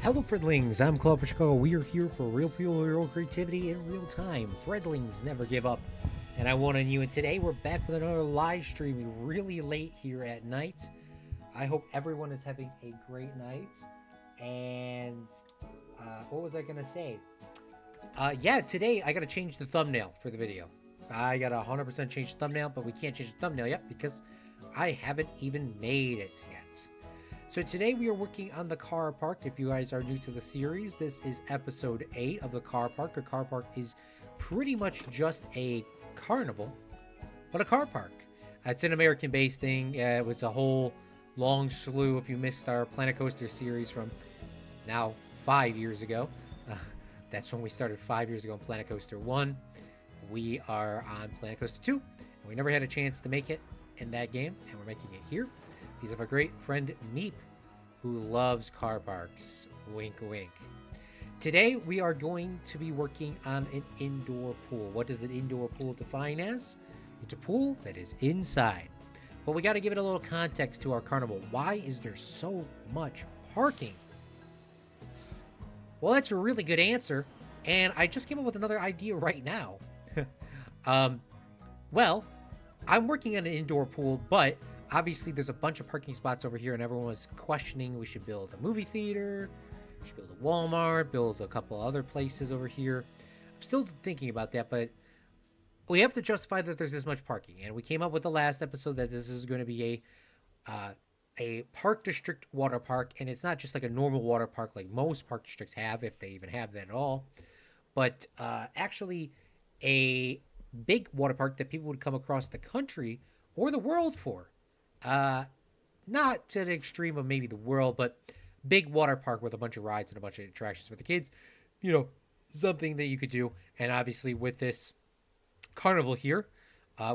Hello, Fredlings. I'm Claude for Chicago. We are here for real people, real creativity in real time. Fredlings never give up. And I want on you. And today we're back with another live stream really late here at night. I hope everyone is having a great night. And what was I going to say? Today I got to change the thumbnail for the video. I got to 100% change the thumbnail, but we can't change the thumbnail yet because I haven't even made it yet. So today we are working on the car park. If you guys are new to the series, this is episode 8 of the car park. A car park is pretty much just a carnival, but a car park. It's an American-based thing. It was a whole long slew. If you missed our Planet Coaster series from now 5 years ago, that's when we started 5 years ago on Planet Coaster 1. We are on Planet Coaster 2, and we never had a chance to make it in that game, and we're making it here. Because of our great friend Meep, who loves car parks. Wink, wink. Today, we are going to be working on an indoor pool. What does an indoor pool define as? It's a pool that is inside. But we got to give it a little context to our carnival. Why is there so much parking? Well, that's a really good answer. And I just came up with another idea right now. Well, I'm working on an indoor pool, but obviously, there's a bunch of parking spots over here, and everyone was questioning we should build a movie theater, we should build a Walmart, build a couple other places over here. I'm still thinking about that, but we have to justify that there's this much parking. And we came up with the last episode that this is going to be a park district water park, and it's not just like a normal water park like most park districts have, if they even have that at all, but actually a big water park that people would come across the country or the world for. Not to the extreme of maybe the world, but big water park with a bunch of rides and a bunch of attractions for the kids. You know, something that you could do. And obviously with this carnival here,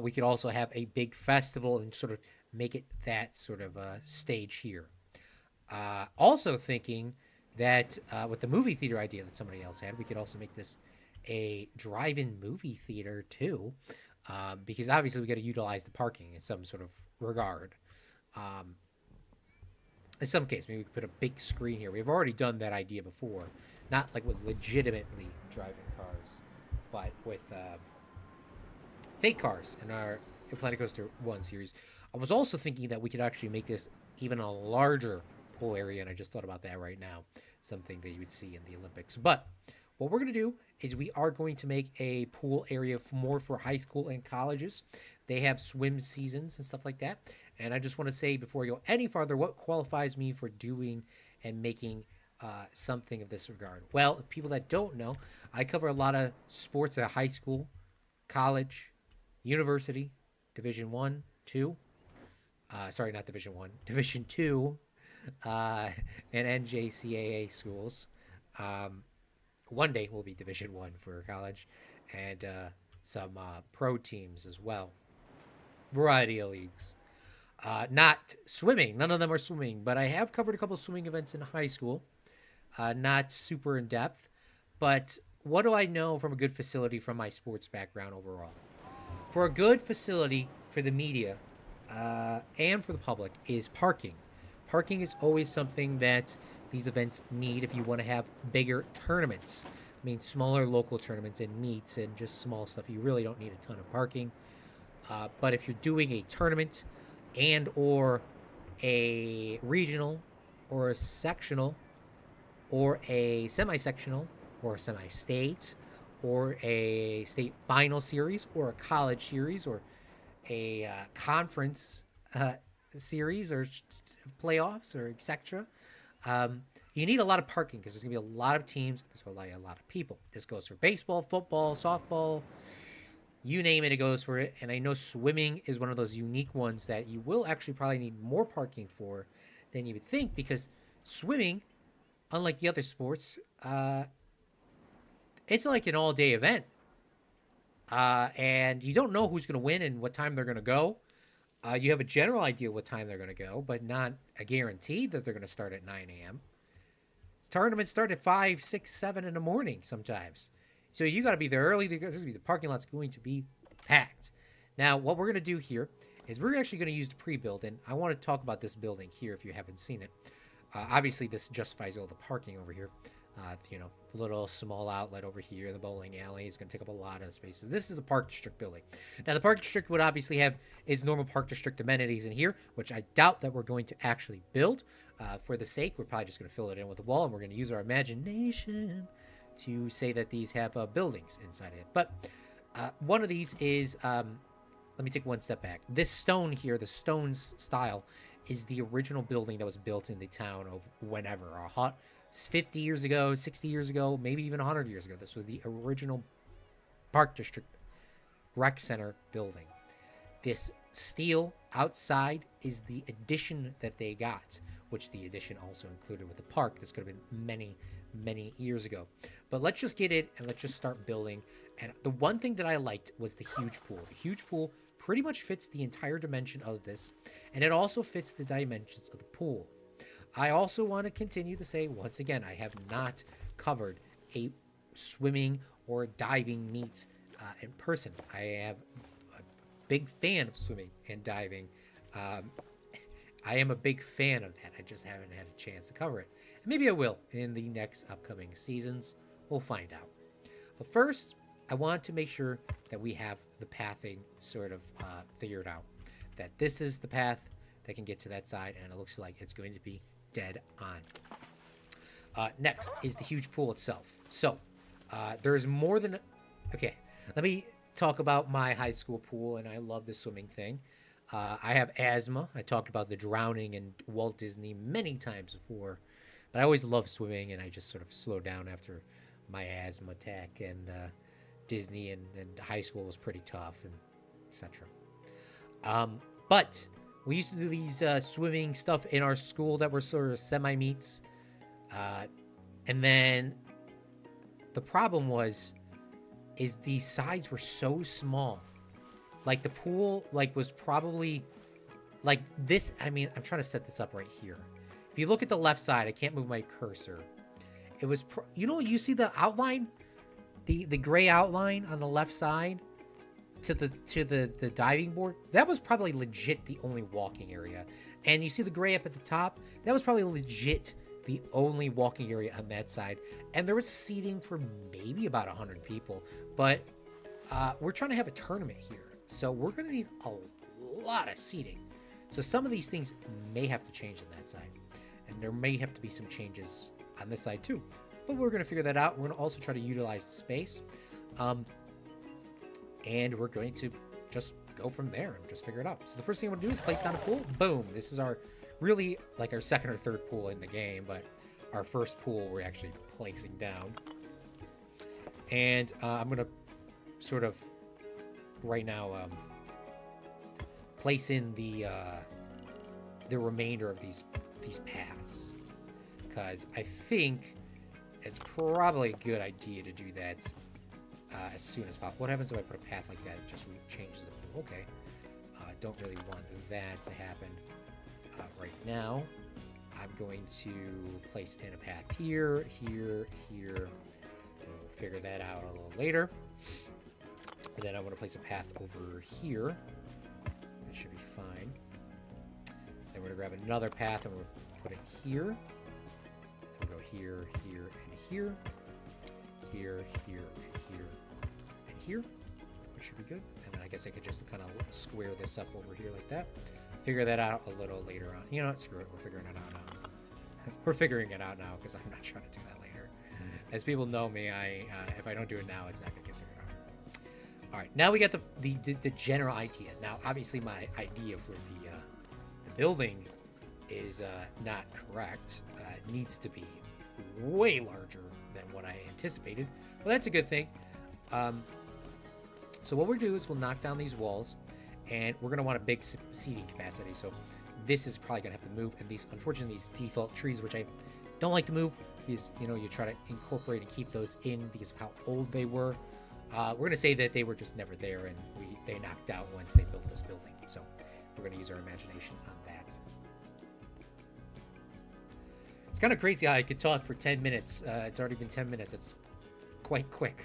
we could also have a big festival and sort of make it that sort of stage here. Also thinking that with the movie theater idea that somebody else had, we could also make this a drive-in movie theater too. Because obviously we got to utilize the parking in some sort of regard. In some case, maybe we could put a big screen here. We've already done that idea before. Not like with legitimately driving cars, but with fake cars in our Planet Coaster 1 series. I was also thinking that we could actually make this even a larger pool area, and I just thought about that right now. Something that you would see in the Olympics. But what we're going to do is we are going to make a pool area more for high school and colleges. They have swim seasons and stuff like that. And I just want to say before we go any farther, what qualifies me for doing and making something of this regard? Well, people that don't know, I cover a lot of sports at high school, college, university, Division 1, 2. Sorry, not Division 1, Division 2, and NJCAA schools. One day will be Division 1 for college, and some pro teams as well. Variety of leagues. Not swimming. None of them are swimming, but I have covered a couple of swimming events in high school. Not super in depth, but what do I know from a good facility from my sports background overall? For a good facility for the media and for the public is parking. Parking is always something that these events need if you want to have bigger tournaments. I mean, smaller local tournaments and meets and just small stuff. You really don't need a ton of parking. But if you're doing a tournament and or a regional or a sectional or a semi-sectional or a semi-state or a state final series or a college series or a conference series or playoffs or etc., you need a lot of parking because there's going to be a lot of teams. There's going to be a lot of people. This goes for baseball, football, softball, you name it, it goes for it. And I know swimming is one of those unique ones that you will actually probably need more parking for than you would think, because swimming, unlike the other sports, it's like an all-day event. And you don't know who's going to win and what time they're going to go. You have a general idea what time they're going to go, but not a guarantee that they're going to start at 9 a.m. Tournaments start at 5, 6, 7 in the morning sometimes. So you got to be there early because the parking lot's going to be packed. Now, what we're going to do here is we're actually going to use the pre-build, and I want to talk about this building here if you haven't seen it. Obviously, this justifies all the parking over here. You know, the little small outlet over here, the bowling alley is going to take up a lot of spaces. This is the Park District building. Now, the Park District would obviously have its normal Park District amenities in here, which I doubt that we're going to actually build. For the sake, we're probably just going to fill it in with a wall, and we're going to use our imagination to say that these have buildings inside of it. But one of these is, let me take one step back. This stone here, the stone style, is the original building that was built in the town of whenever, 50 years ago, 60 years ago, maybe even 100 years ago. This was the original Park District Rec Center building. This steel outside is the addition that they got, which the addition also included with the park. This could have been many, many years ago. But let's just get in and let's just start building. And the one thing that I liked was the huge pool. The huge pool pretty much fits the entire dimension of this, and it also fits the dimensions of the pool. I also want to continue to say, once again, I have not covered a swimming or diving meet in person. I am a big fan of swimming and diving. I am a big fan of that. I just haven't had a chance to cover it. And maybe I will in the next upcoming seasons. We'll find out. But first, I want to make sure that we have the pathing sort of figured out. That this is the path that can get to that side, and it looks like it's going to be dead on. Next is the huge pool itself. So, there's more than... Okay, let me talk about my high school pool, and I love the swimming thing. I have asthma. I talked about the drowning in Walt Disney many times before, but I always loved swimming, and I just sort of slowed down after my asthma attack, and Disney and high school was pretty tough, and etc. But we used to do these swimming stuff in our school that were sort of semi-meets, and then the problem is the sides were so small. Like the pool, was probably like this. I mean, I'm trying to set this up right here. If you look at the left side, I can't move my cursor. It was, you see the outline, the gray outline on the left side to the diving board. That was probably legit the only walking area. And you see the gray up at the top. That was probably legit the only walking area on that side. And there was seating for maybe about 100 people. But we're trying to have a tournament here. So we're going to need a lot of seating. So some of these things may have to change on that side. And there may have to be some changes on this side too. But we're going to figure that out. We're going to also try to utilize the space. And we're going to just go from there and just figure it out. So the first thing I'm going to do is place down a pool. Boom. This is our really like our second or third pool in the game. But our first pool we're actually placing down. And I'm going to sort of right now place in the remainder of these paths, because I think it's probably a good idea to do that as soon as possible. What happens if I put a path like that? It just changes the pool. Okay, don't really want that to happen right now. I'm going to place in a path here, here, here, and we'll figure that out a little later. And then I want to place a path over here. That should be fine. Then we're going to grab another path and we'll put it here. Then we'll go here, here, and here. Here, here, and here, and here. Which should be good. And then I guess I could just kind of square this up over here like that. Figure that out a little later on. You know what? Screw it. We're figuring it out now. We're figuring it out now because I'm not trying to do that later. As people know me, if I don't do it now, it's not going to get figured out. All right, now we got the general idea. Now, obviously, my idea for the building is not correct. It needs to be way larger than what I anticipated. Well, that's a good thing. So what we'll do is we'll knock down these walls, and we're going to want a big seating capacity. So this is probably going to have to move. And unfortunately, these default trees, which I don't like to move, because you try to incorporate and keep those in because of how old they were. We're going to say that they were just never there, and they knocked out once they built this building. So we're going to use our imagination on that. It's kind of crazy how I could talk for 10 minutes. It's already been 10 minutes. It's quite quick.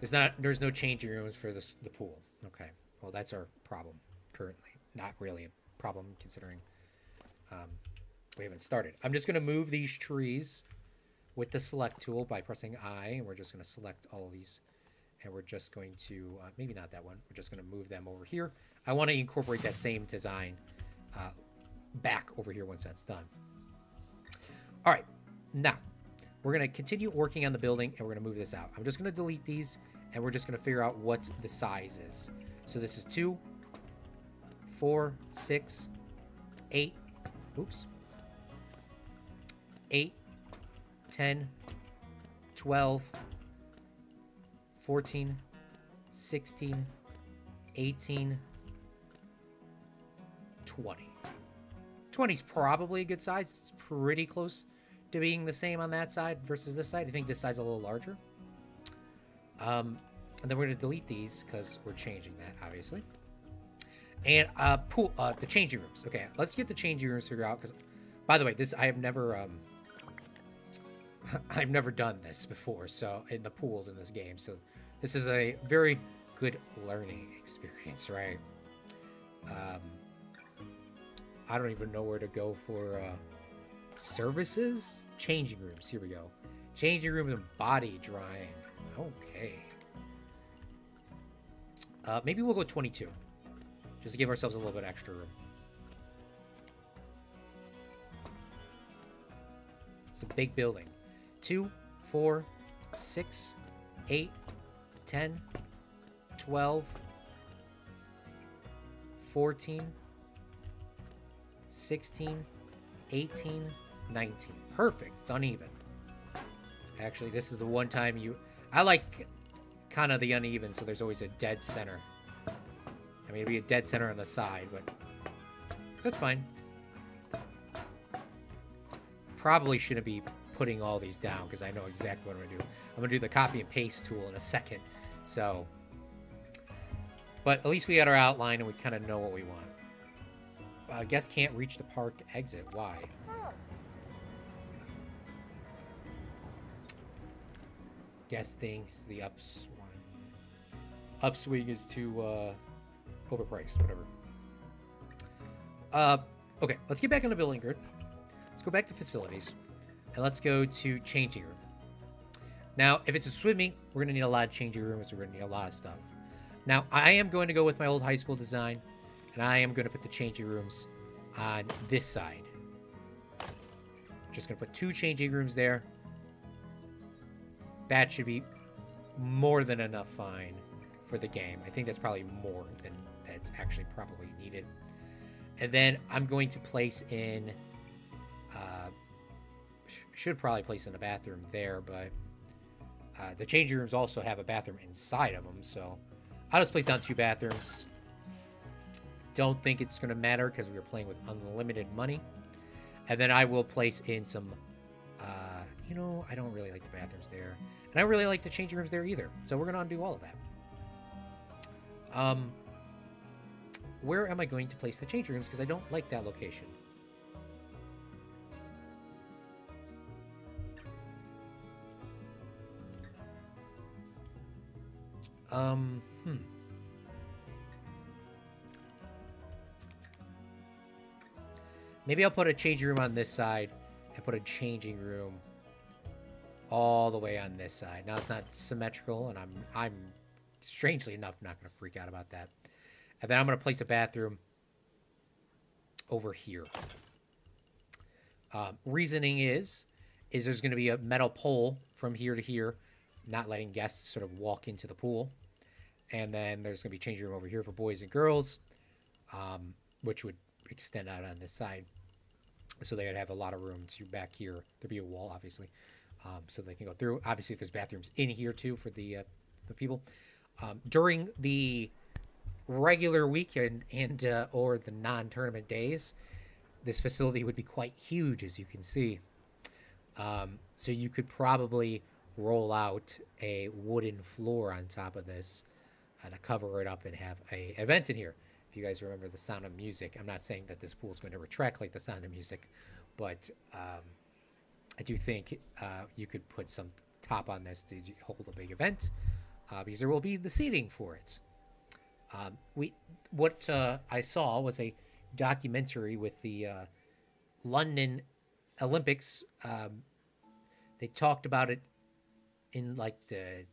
There's no changing rooms for the pool. Okay. Well, that's our problem currently. Not really a problem considering We haven't started. I'm just going to move these trees with the select tool by pressing I, and we're just going to select all of these, and we're just going to, maybe not that one, we're just going to move them over here. I want to incorporate that same design back over here once that's done. All right, now we're going to continue working on the building, and we're going to move this out. I'm just going to delete these, and we're just going to figure out what the size is. So this is 2, 4, 6, 8, oops, 8, 10, 12, 14, 16, 18, 20. 20 is probably a good size. It's pretty close to being the same on that side versus this side. I think this side's a little larger. And then we're going to delete these because we're changing that, obviously. And the changing rooms. Okay, let's get the changing rooms figured out. Because, by the way, this I have never I've never done this before. So in the pools in this game, so this is a very good learning experience, right? I don't even know where to go for services. Changing rooms. Here we go. Changing rooms and body drying. Okay. Maybe we'll go 22. Just to give ourselves a little bit extra room. It's a big building. 2, 4, 6, 8, 10, 12, 14, 16, 18, 19. Perfect. It's uneven. Actually, this is the one time I like kind of the uneven, so there's always a dead center. I mean, it'd be a dead center on the side, but that's fine. Probably shouldn't be putting all these down because I know exactly what I'm going to do. I'm going to do the copy and paste tool in a second. So, but at least we got our outline and we kind of know what we want. Guest can't reach the park exit. Why? Guest thinks the upswing is too overpriced. Whatever. Okay, let's get back on the building grid. Let's go back to facilities, and let's go to changing room. Now, if it's a swimming, we're going to need a lot of changing rooms. We're going to need a lot of stuff. Now, I am going to go with my old high school design, and I am going to put the changing rooms on this side. Just going to put 2 changing rooms there. That should be more than enough fine for the game. I think that's probably more than that's actually probably needed. And then I'm going to place in... should probably place in a bathroom there, but the changing rooms also have a bathroom inside of them, so I'll just place down 2 bathrooms. Don't think it's going to matter because we were playing with unlimited money. And then I will place in some, I don't really like the bathrooms there. And I don't really like the changing rooms there either. So we're going to undo all of that. Where am I going to place the changing rooms? Because I don't like that location. Maybe I'll put a changing room on this side and put a changing room all the way on this side. Now it's not symmetrical, and I'm strangely enough not going to freak out about that. And then I'm going to place a bathroom over here. Reasoning is there's going to be a metal pole from here to here, not letting guests sort of walk into the pool. And then there's going to be a changing room over here for boys and girls, which would extend out on this side. So they would have a lot of room to back here. There'd be a wall, obviously, so they can go through. Obviously, if there's bathrooms in here, too, for the people. During the regular weekend and or the non-tournament days, this facility would be quite huge, as you can see. So you could probably roll out a wooden floor on top of this to cover it up and have an event in here. If you guys remember the Sound of Music, I'm not saying that this pool is going to retract like the Sound of Music, but I do think you could put some top on this to hold a big event because there will be the seating for it. What I saw was a documentary with the London Olympics, they talked about it in like the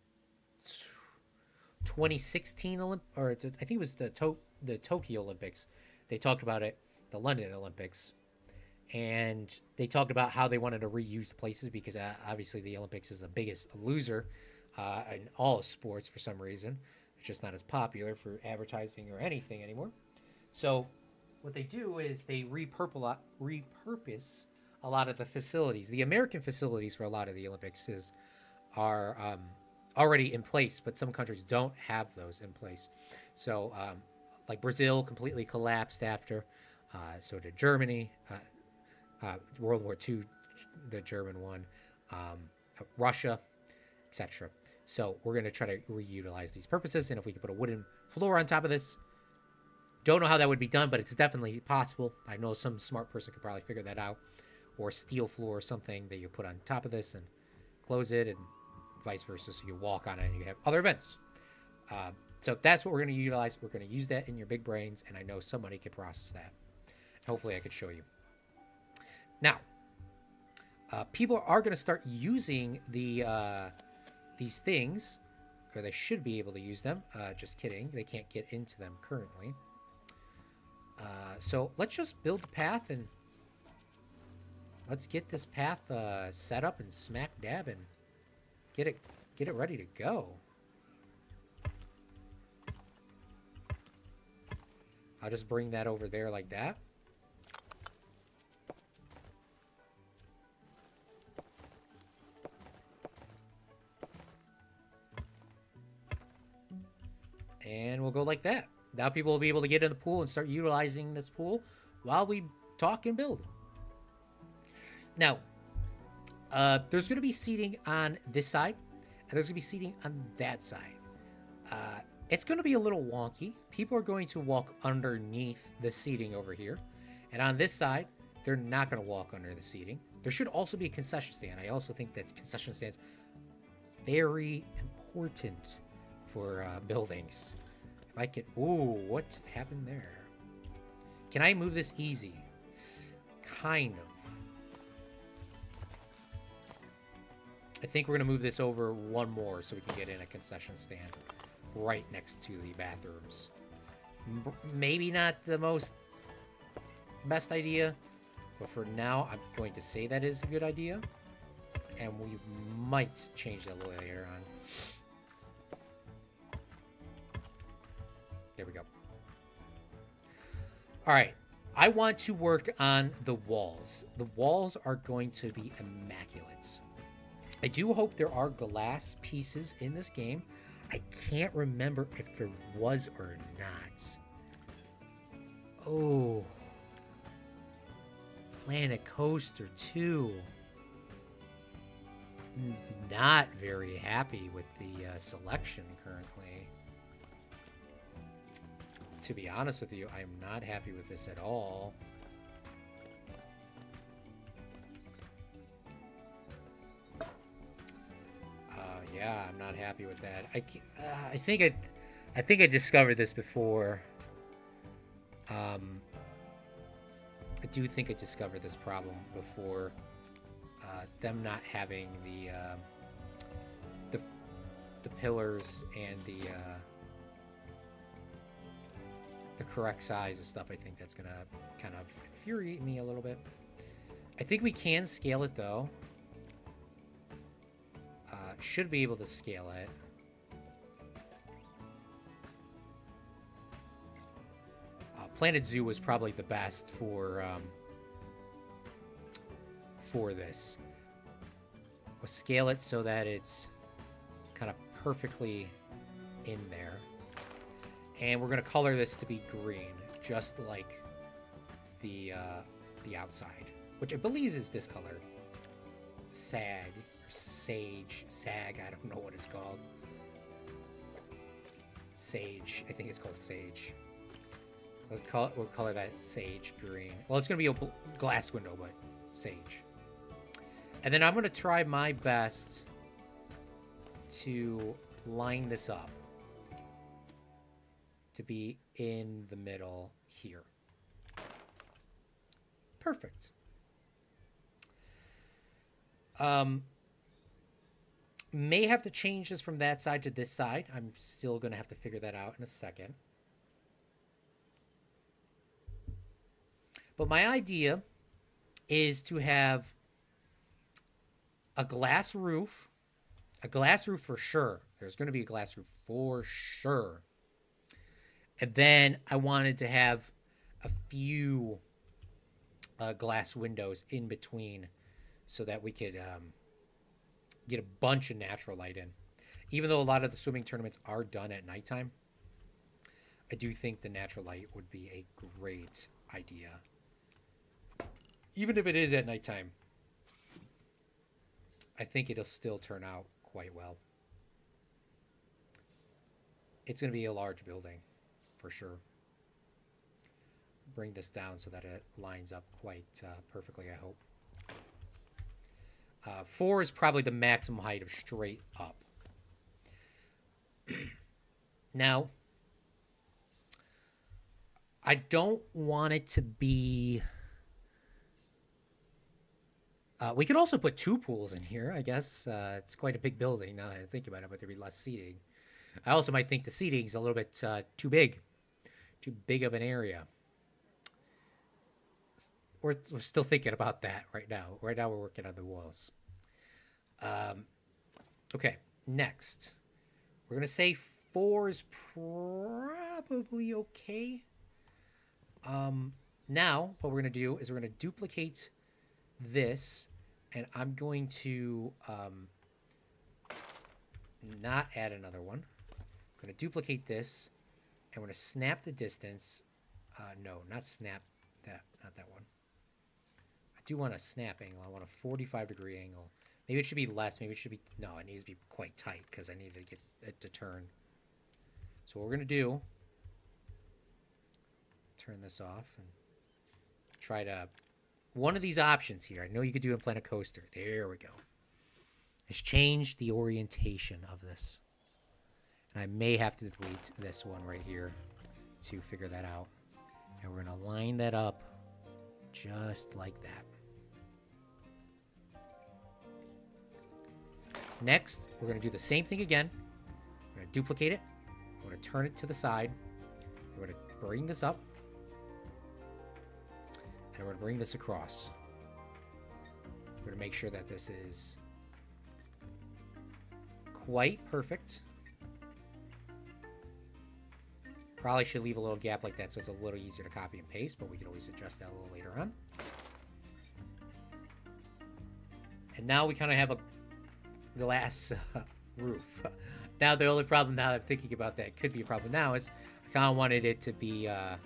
2016 or I think it was the Tokyo Olympics. They talked about it, the London Olympics, and they talked about how they wanted to reuse the places because obviously the Olympics is the biggest loser in all sports for some reason. It's just not as popular for advertising or anything anymore. So what they do is they repurpose a lot of the facilities. The American facilities for a lot of the Olympics are already in place, but some countries don't have those in place. So like Brazil completely collapsed after. So did Germany. World War II, the German one. Russia, etc. So we're going to try to reutilize these purposes, and if we can put a wooden floor on top of this, don't know how that would be done, but it's definitely possible. I know some smart person could probably figure that out, or steel floor or something that you put on top of this and close it, and vice versa, so you walk on it and you have other events. So that's what we're going to utilize. We're going to use that in your big brains, and I know somebody could process that. Hopefully I could show you. Now, people are going to start using these things, or they should be able to use them. Just kidding. They can't get into them currently. So let's just build the path, and let's get this path set up and smack dab and get it ready to go. I'll just bring that over there like that. And we'll go like that. Now people will be able to get in the pool and start utilizing this pool while we talk and build. Now, there's going to be seating on this side, and there's going to be seating on that side. It's going to be a little wonky. People are going to walk underneath the seating over here. And on this side, they're not going to walk under the seating. There should also be a concession stand. I also think that concession stands very important for buildings. If I could... Ooh, what happened there? Can I move this easy? Kind of. I think we're going to move this over one more so we can get in a concession stand right next to the bathrooms. Maybe not the best idea, but for now, I'm going to say that is a good idea. And we might change that later on. There we go. All right. I want to work on the walls. The walls are going to be immaculate. I do hope there are glass pieces in this game. I can't remember if there was or not. Oh. Planet Coaster 2. Not very happy with the selection currently. To be honest with you, I'm not happy with this at all. Yeah, I'm not happy with that. I think I discovered this before. I do think I discovered this problem before. Them not having the pillars and the correct size and stuff. I think that's gonna kind of infuriate me a little bit. I think we can scale it though. Should be able to scale it. Planet Zoo was probably the best for this. We'll scale it so that it's kind of perfectly in there. And we're going to color this to be green, just like the outside, which I believe is this color. Sag. Sage, I don't know what it's called. Sage, I think it's called sage. We'll color that sage green. Well, it's going to be a glass window, but sage. And then I'm going to try my best to line this up to be in the middle here. Perfect. Um, may have to change this from that side to this side. I'm still going to have to figure that out in a second. But my idea is to have a glass roof for sure. There's going to be a glass roof for sure. And then I wanted to have a few glass windows in between so that we could get a bunch of natural light in. Even though a lot of the swimming tournaments are done at nighttime, I do think the natural light would be a great idea. Even if it is at nighttime, I think it'll still turn out quite well. It's going to be a large building, for sure. Bring this down so that it lines up quite perfectly, I hope. 4 is probably the maximum height of straight up. Now, I don't want it to be... we could also put 2 pools in here, I guess. It's quite a big building now that I think about it, but there'd be less seating. I also might think the seating's a little bit too big. Too big of an area. We're still thinking about that right now. Right now we're working on the walls. Okay, next. We're going to say 4 is probably okay. Now, what we're going to do is we're going to duplicate this, and I'm going to not add another one. I'm going to duplicate this, and we're going to snap the distance. No, not snap that, not that one. I do want a snap angle. I want a 45-degree angle. Maybe it should be less. Maybe it should be... No, it needs to be quite tight because I need to get it to turn. So what we're going to do... Turn this off and try to... One of these options here, I know you could do it in Planet Coaster. There we go. Has changed the orientation of this. And I may have to delete this one right here to figure that out. And we're going to line that up just like that. Next, we're going to do the same thing again. We're going to duplicate it. We're going to turn it to the side. We're going to bring this up. And we're going to bring this across. We're going to make sure that this is quite perfect. Probably should leave a little gap like that so it's a little easier to copy and paste, but we can always adjust that a little later on. And now we kind of have a glass roof. Now the only problem now that I'm thinking about that could be a problem now is I kind of wanted it to be a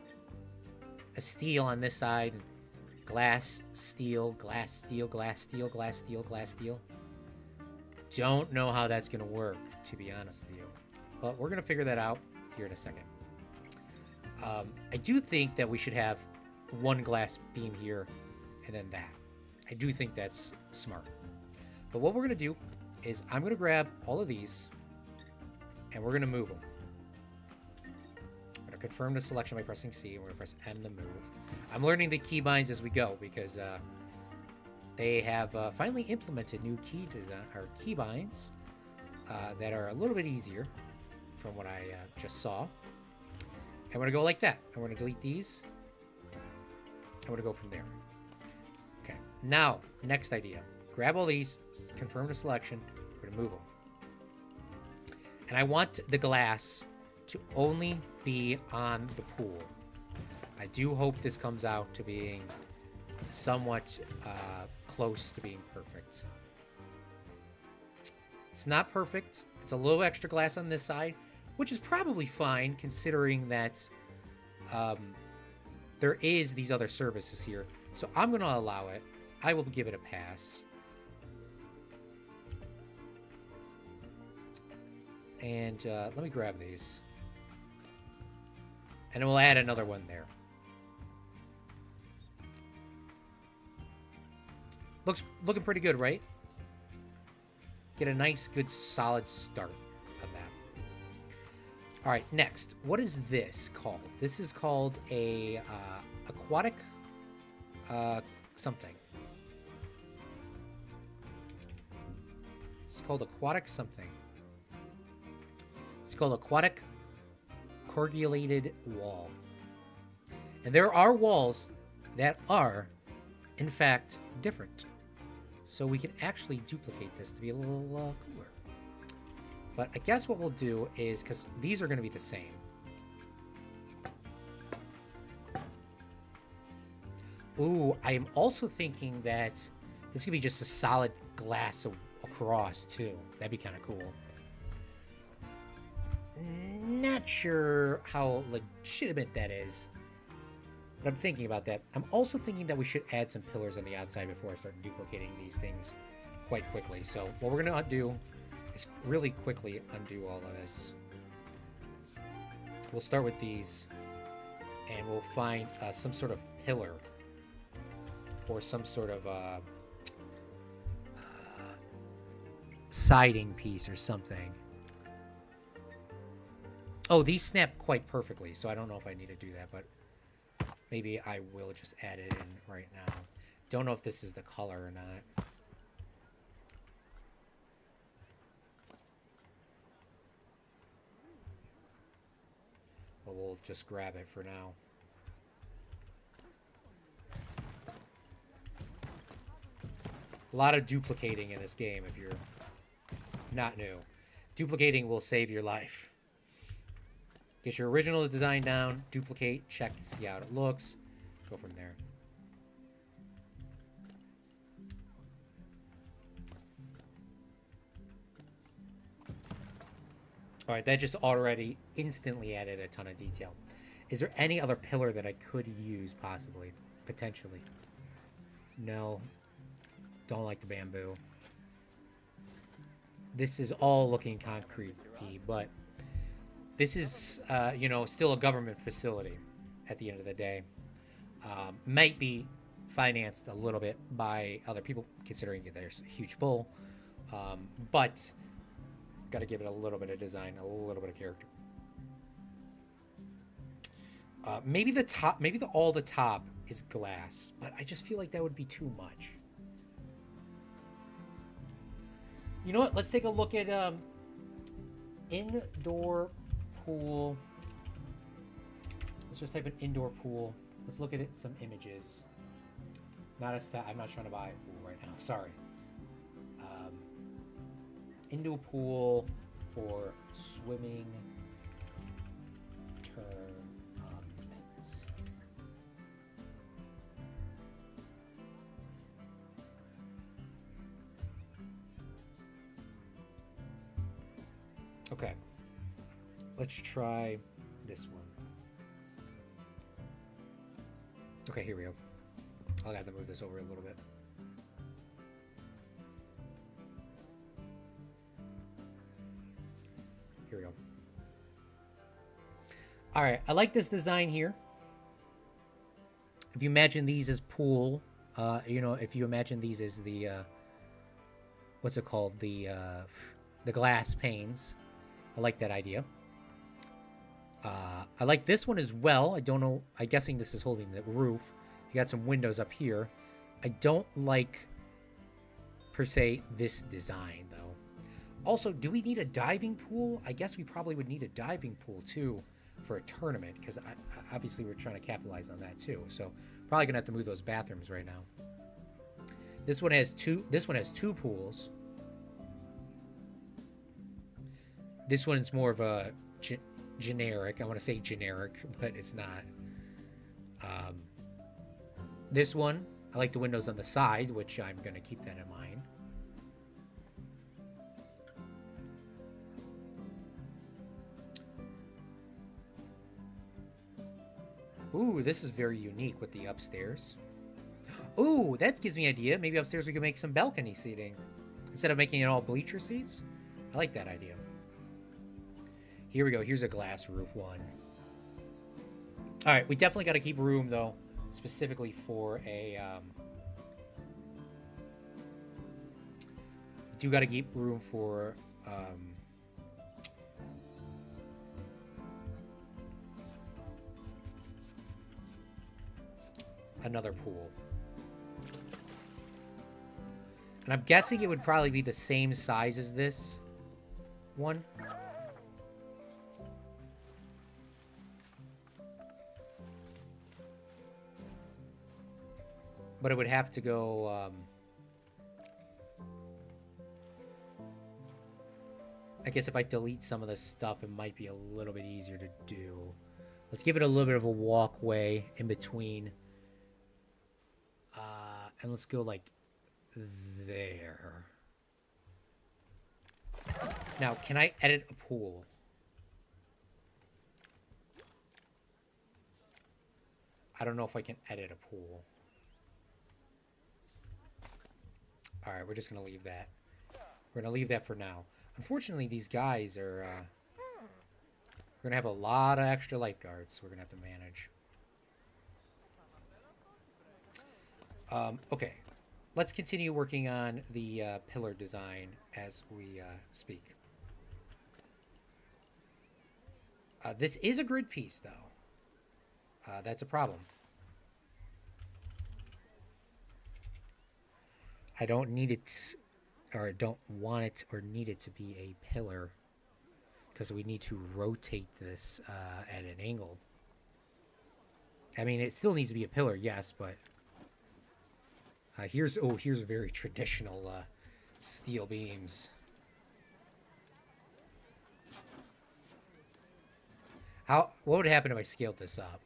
steel on this side, and glass, steel, glass, steel, glass, steel, glass, steel, glass, steel. Don't know how that's going to work, to be honest with you. But we're going to figure that out here in a second. I do think that we should have one glass beam here and then that. I do think that's smart. But what we're going to do is I'm going to grab all of these and we're going to move them. I'm going to confirm the selection by pressing C, and we're going to press M to move. I'm learning the keybinds as we go because they have finally implemented new keybinds that are a little bit easier from what I just saw. I'm going to go like that. I'm going to delete these. I'm going to go from there. Okay. Now, next idea. Grab all these, confirm the selection. We're going to move them. And I want the glass to only be on the pool. I do hope this comes out to being somewhat close to being perfect. It's not perfect. It's a little extra glass on this side, which is probably fine considering that there is these other services here. So I'm going to allow it. I will give it a pass. And let me grab these. And we'll add another one there. Looking pretty good, right? Get a nice, good, solid start on that. All right, next. What is this called? This is called a aquatic something. It's called aquatic something. It's called aquatic corrugulated wall. And there are walls that are, in fact, different. So we can actually duplicate this to be a little cooler. But I guess what we'll do is, because these are going to be the same. Ooh, I am also thinking that this could be just a solid glass across, too. That'd be kind of cool. Not sure how legitimate that is, but I'm thinking about that. I'm also thinking that we should add some pillars on the outside before I start duplicating these things quite quickly. So what we're going to do is really quickly undo all of this. We'll start with these, and we'll find some sort of pillar or some sort of siding piece or something. Oh, these snap quite perfectly, so I don't know if I need to do that, but maybe I will just add it in right now. Don't know if this is the color or not. But we'll just grab it for now. A lot of duplicating in this game if you're not new. Duplicating will save your life. Get your original design down, duplicate, check, see how it looks, go from there. All right, that just already instantly added a ton of detail. Is there any other pillar that I could use, possibly, potentially? No. Don't like the bamboo. This is all looking concrete-y, but this is, you know, still a government facility at the end of the day. Might be financed a little bit by other people, considering there's a huge pull. But got to give it a little bit of design, a little bit of character. Maybe the top, maybe all the top is glass, but I just feel like that would be too much. You know what? Let's take a look at indoor pool. Let's just type in indoor pool. Let's look at it, some images. I'm not trying to buy a pool right now. Sorry. Indoor pool for swimming tournaments. Okay. Let's try this one. Okay, here we go. I'll have to move this over a little bit. Here we go. All right, I like this design here. If you imagine these as pool, you know, if you imagine these as the, what's it called? The glass panes. I like that idea. I like this one as well. I don't know. I'm guessing this is holding the roof. You got some windows up here. I don't like, per se, this design, though. Also, do we need a diving pool? I guess we probably would need a diving pool, too, for a tournament, because obviously we're trying to capitalize on that, too. So, probably going to have to move those bathrooms right now. This one has two pools. This one's more of a generic. I want to say generic, but it's not. This one, I like the windows on the side, which I'm going to keep that in mind. Ooh, this is very unique with the upstairs. Ooh, that gives me an idea. Maybe upstairs we can make some balcony seating. Instead of making it all bleacher seats. I like that idea. Here we go. Here's a glass roof one. All right, we definitely got to keep room, though, specifically for a... we do got to keep room for... another pool. And I'm guessing it would probably be the same size as this one. But it would have to go... I guess if I delete some of this stuff, it might be a little bit easier to do. Let's give it a little bit of a walkway in between. And let's go like there. Now, can I edit a pool? I don't know if I can edit a pool. All right, we're just going to leave that. We're going to leave that for now. Unfortunately, these guys are... we're going to have a lot of extra lifeguards we're going to have to manage. Okay. Let's continue working on the pillar design as we speak. This is a grid piece, though. That's a problem. I don't need it, or I don't want it or need it to be a pillar, because we need to rotate this at an angle. I mean, it still needs to be a pillar, yes, but here's very traditional steel beams. What would happen if I scaled this up?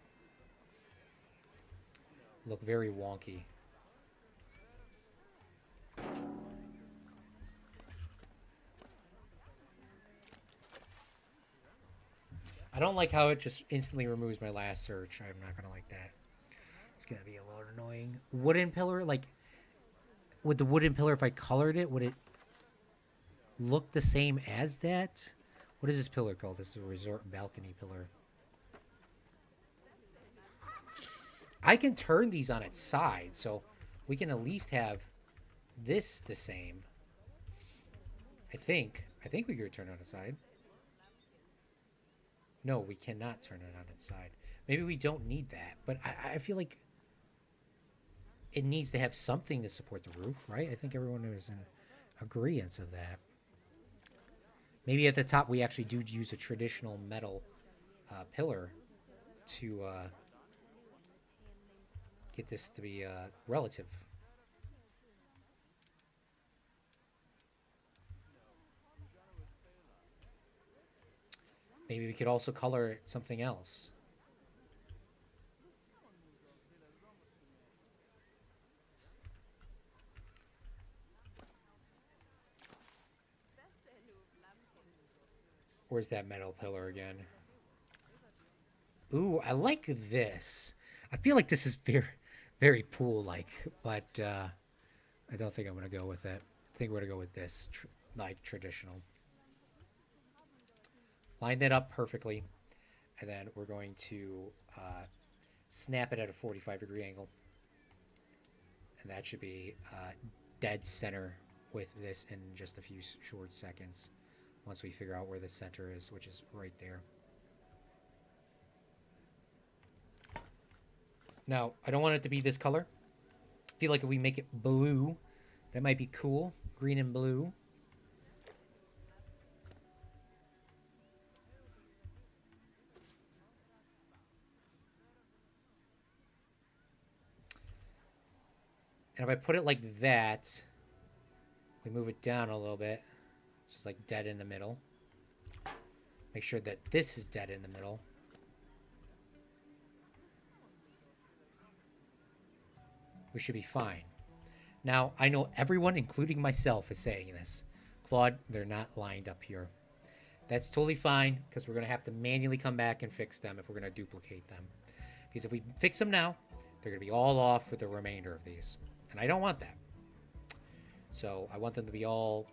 Look very wonky. I don't like how it just instantly removes my last search. I'm not going to like that. It's going to be a little annoying. Wooden pillar, like, with the wooden pillar, if I colored it, would it look the same as that? What is this pillar called? This is a resort balcony pillar. I can turn these on its side, so we can at least have this the same. I think we could turn it on its side. No, we cannot turn it on its side. Maybe we don't need that, but I feel like it needs to have something to support the roof, right? I think everyone is in agreement of that. Maybe at the top we actually do use a traditional metal pillar to get this to be relative. Maybe we could also color it something else. Where's that metal pillar again? Ooh, I like this. I feel like this is very, very pool-like, but I don't think I'm going to go with it. I think we're going to go with this, like traditional. Line that up perfectly, and then we're going to snap it at a 45-degree angle. And that should be dead center with this in just a few short seconds once we figure out where the center is, which is right there. Now, I don't want it to be this color. I feel like if we make it blue, that might be cool. Green and blue. And if I put it like that, we move it down a little bit. It's just like dead in the middle. Make sure that this is dead in the middle. We should be fine. Now, I know everyone, including myself, is saying this. Claude, they're not lined up here. That's totally fine, because we're going to have to manually come back and fix them if we're going to duplicate them. Because if we fix them now, they're going to be all off with the remainder of these. And I don't want that. So I want them to be all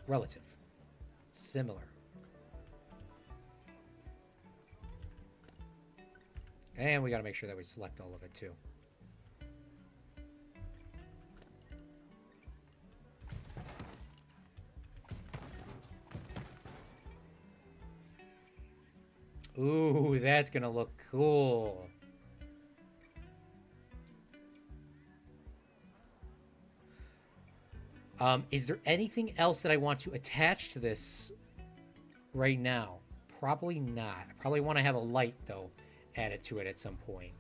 relative, similar. And we got to make sure that we select all of it too. Ooh, that's going to look cool. Is there anything else that I want to attach to this right now? Probably not. I probably want to have a light, though, added to it at some point.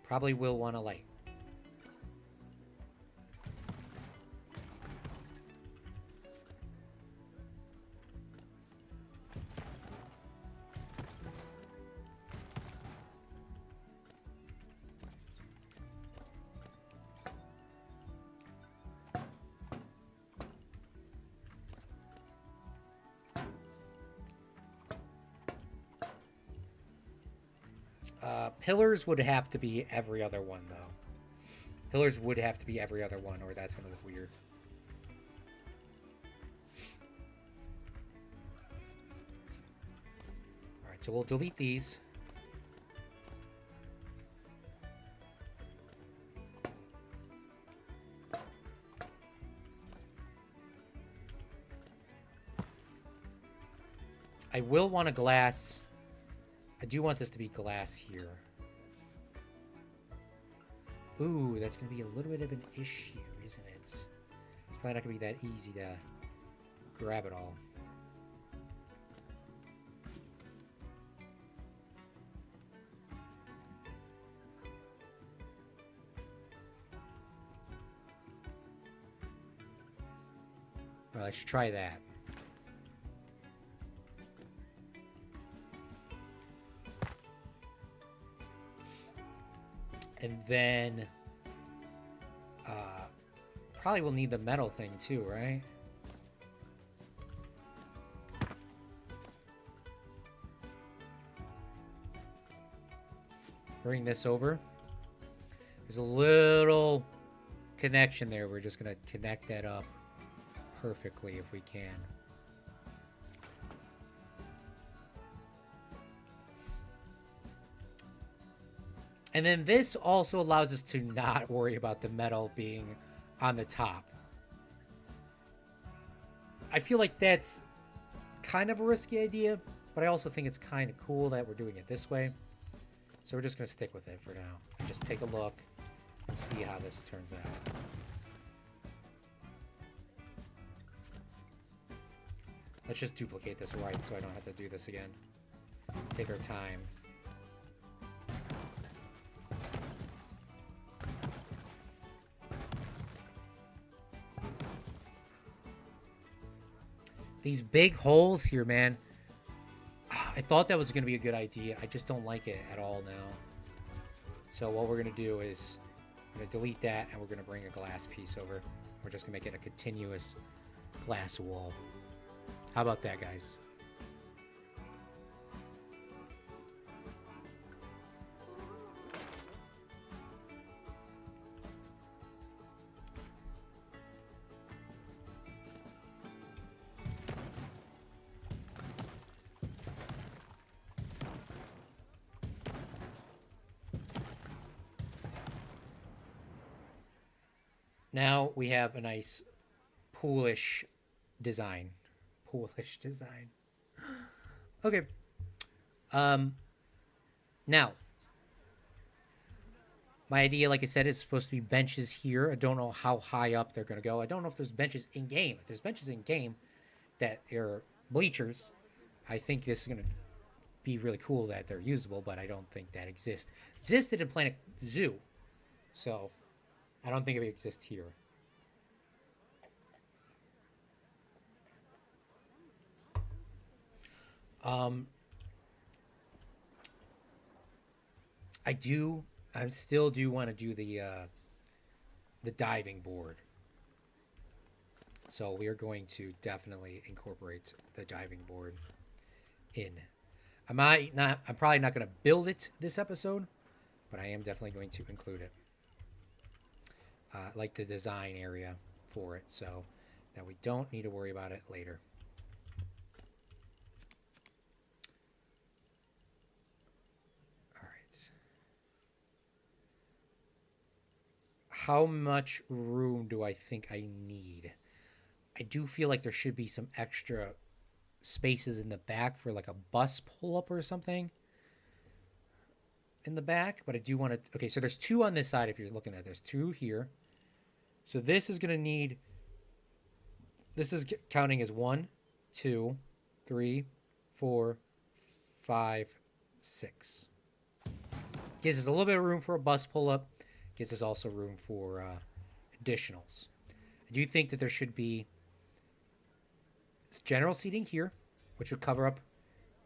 Probably will want a light. Pillars would have to be every other one, though. Pillars would have to be every other one, or that's going to look weird. Alright, so we'll delete these. I will want a glass. I do want this to be glass here. Ooh, that's going to be a little bit of an issue, isn't it? It's probably not going to be that easy to grab it all. Well, let's try that. And then, probably will need the metal thing too, right? Bring this over. There's a little connection there. We're just going to connect that up perfectly if we can. And then this also allows us to not worry about the metal being on the top. I feel like that's kind of a risky idea, but I also think it's kind of cool that we're doing it this way. So we're just going to stick with it for now and just take a look and see how this turns out. Let's just duplicate this right so I don't have to do this again. Take our time. These big holes here, man. I thought that was going to be a good idea. I just don't like it at all now. So what we're going to do is we're going to delete that and we're going to bring a glass piece over. We're just going to make it a continuous glass wall. How about that, guys? Now we have a nice poolish design. Poolish design. Okay. Now, my idea, like I said, is supposed to be benches here. I don't know how high up they're going to go. I don't know if there's benches in game. If there's benches in game that are bleachers, I think this is going to be really cool that they're usable, but I don't think that existed in Planet Zoo. So I don't think it would exist here. I still do want to do the diving board. So we are going to definitely incorporate the diving board in. I'm probably not going to build it this episode, but I am definitely going to include it. Like the design area for it, so that we don't need to worry about it later. All right. How much room do I think I need? I do feel like there should be some extra spaces in the back for like a bus pull-up or something. in the back, but I do want to... Okay, so there's 2 on this side if you're looking at it. There's 2 here. So this is going to need... This is counting as 1, 2, 3, 4, 5, 6. Gives us a little bit of room for a bus pull-up. Gives us also room for additionals. I do think that there should be general seating here, which would cover up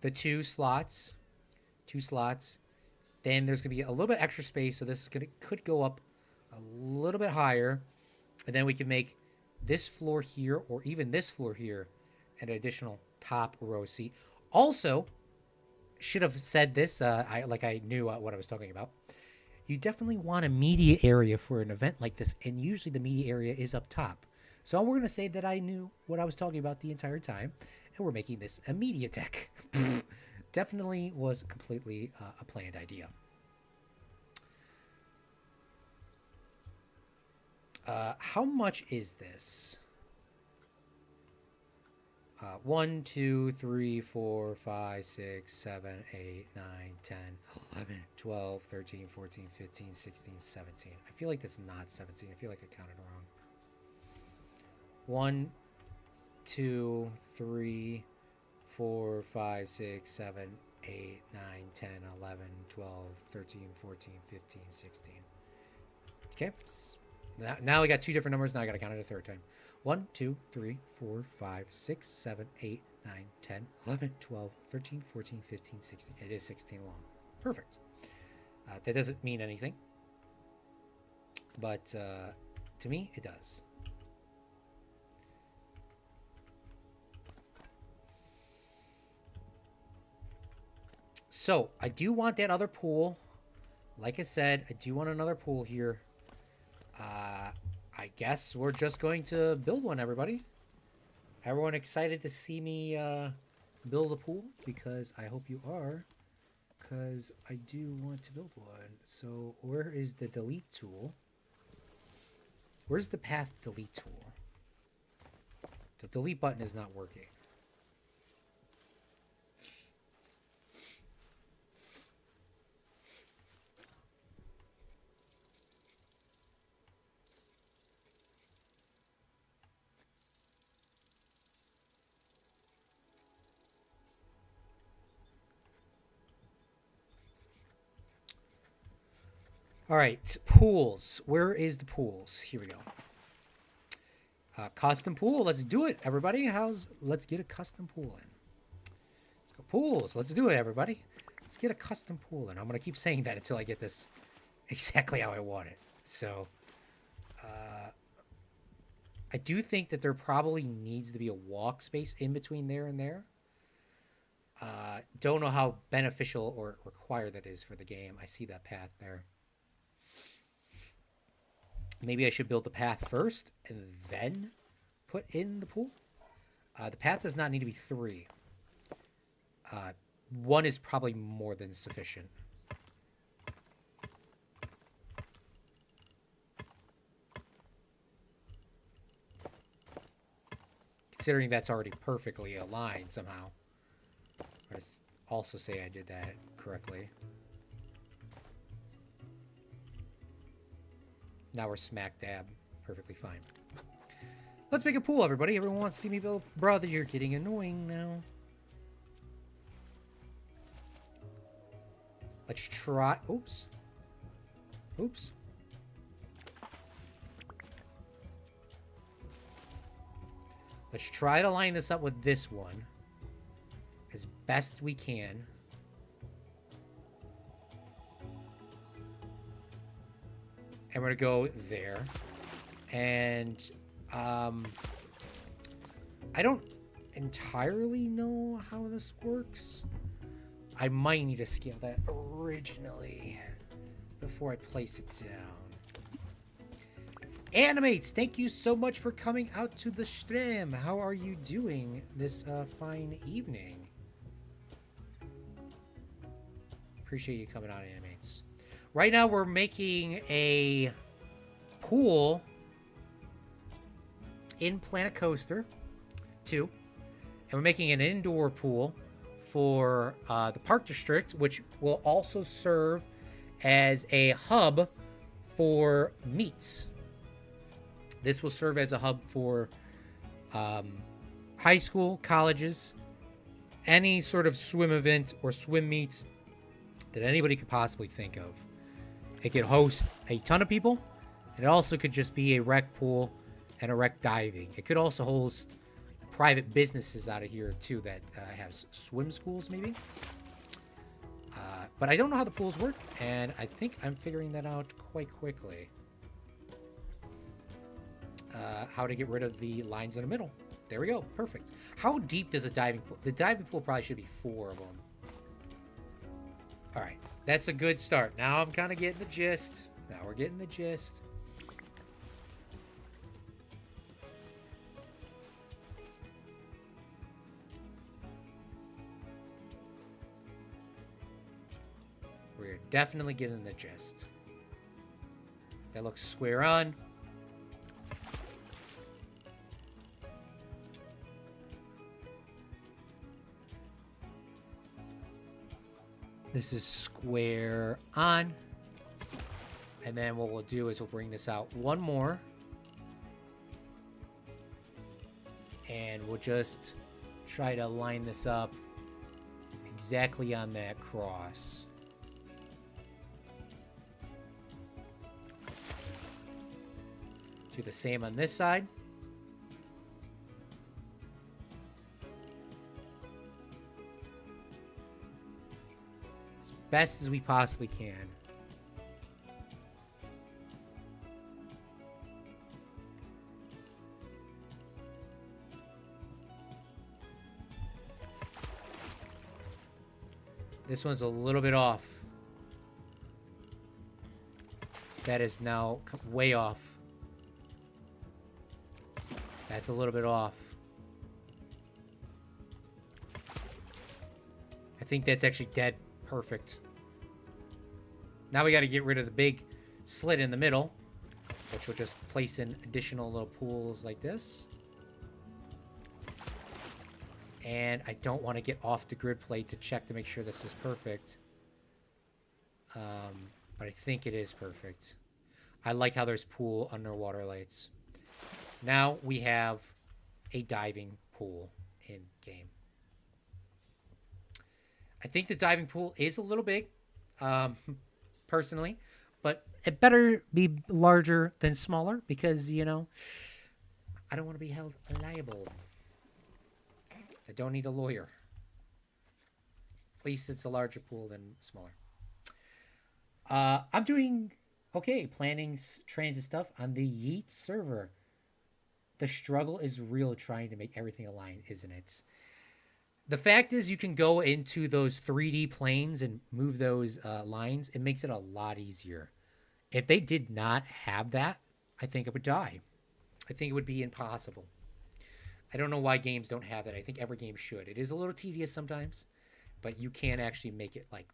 the 2 slots. 2 slots. Then there's going to be a little bit extra space, so this is could go up a little bit higher. And then we can make this floor here, or even this floor here, an additional top row seat. Also, should have said this, I knew what I was talking about. You definitely want a media area for an event like this, and usually the media area is up top. So we're going to say that I knew what I was talking about the entire time, and we're making this a media deck. Definitely was completely a planned idea. How much is this? 1, 2, 3, 4, 5, 6, 7, 8, 9, 10, 11, 12, 13, 14, 15, 16, 17. I feel like that's not 17. I feel like I counted wrong. 1, 2, 3, 4, 5, 6, 7, 8, 9, 10, 11, 12, 13, 14, 15, 16. Okay. Now we got 2 different numbers. Now I got to count it a third time. 1, 2, 3, 4, 5, 6, 7, 8, 9, 10, 11, 12, 13, 14, 15, 16. It is 16 long. Perfect. That doesn't mean anything. But to me, it does. So, I do want that other pool. Like I said, I do want another pool here. I guess we're just going to build one, everybody. Everyone excited to see me build a pool? Because I hope you are. Because I do want to build one. So where is the delete tool? Where's the path delete tool? The delete button is not working. All right, pools. Where is the pools? Here we go. Custom pool. Let's do it, everybody. Let's get a custom pool in. Let's go pools. Let's do it, everybody. Let's get a custom pool in. I'm going to keep saying that until I get this exactly how I want it. So, I do think that there probably needs to be a walk space in between there and there. Don't know how beneficial or required that is for the game. I see that path there. Maybe I should build the path first and then put in the pool. The path does not need to be 3. 1 is probably more than sufficient. Considering that's already perfectly aligned somehow. Let's also say I did that correctly. Now we're smack dab. Perfectly fine. Let's make a pool, everybody. Everyone wants to see me build. Brother, you're getting annoying now. Let's try... Oops. Oops. Let's try to line this up with this one as best we can. And we're going to go there. And I don't entirely know how this works. I might need to scale that originally before I place it down. Animates, thank you so much for coming out to the stream. How are you doing this fine evening? Appreciate you coming out, Animates. Right now, we're making a pool in Planet Coaster 2. And we're making an indoor pool for the Park District, which will also serve as a hub for meets. This will serve as a hub for high school, colleges, any sort of swim event or swim meet that anybody could possibly think of. It could host a ton of people. And it also could just be a rec pool and a rec diving. It could also host private businesses out of here too that have swim schools maybe. But I don't know how the pools work, and I think I'm figuring that out quite quickly. How to get rid of the lines in the middle. There we go. Perfect. How deep does a diving pool? The diving pool probably should be 4 of them. All right. That's a good start. Now I'm kind of getting the gist. Now we're getting the gist. We're definitely getting the gist. That looks square on. This is square on. And then what we'll do is we'll bring this out one more. And we'll just try to line this up exactly on that cross. Do the same on this side. As best as we possibly can. This one's a little bit off. That is now way off. That's a little bit off. I think that's actually dead perfect. Now we got to get rid of the big slit in the middle, which will just place in additional little pools like this. And I don't want to get off the grid plate to check to make sure this is perfect. But I think it is perfect. I like how there's pool underwater lights. Now we have a diving pool in game. I think the diving pool is a little big, personally, but it better be larger than smaller because, you know, I don't want to be held liable. I don't need a lawyer. At least it's a larger pool than smaller. I'm doing okay, planning transit stuff on the Yeet server. The struggle is real trying to make everything align, isn't it? The fact is you can go into those 3D planes and move those lines. It makes it a lot easier. If they did not have that, I think it would die. I think it would be impossible. I don't know why games don't have that. I think every game should. It is a little tedious sometimes, but you can actually make it like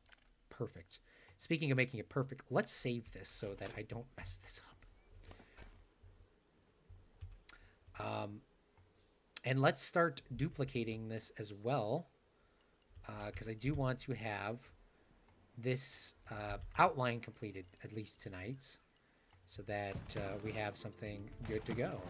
perfect. Speaking of making it perfect, let's save this so that I don't mess this up. And let's start duplicating this as well, because I do want to have this outline completed at least tonight so that we have something good to go.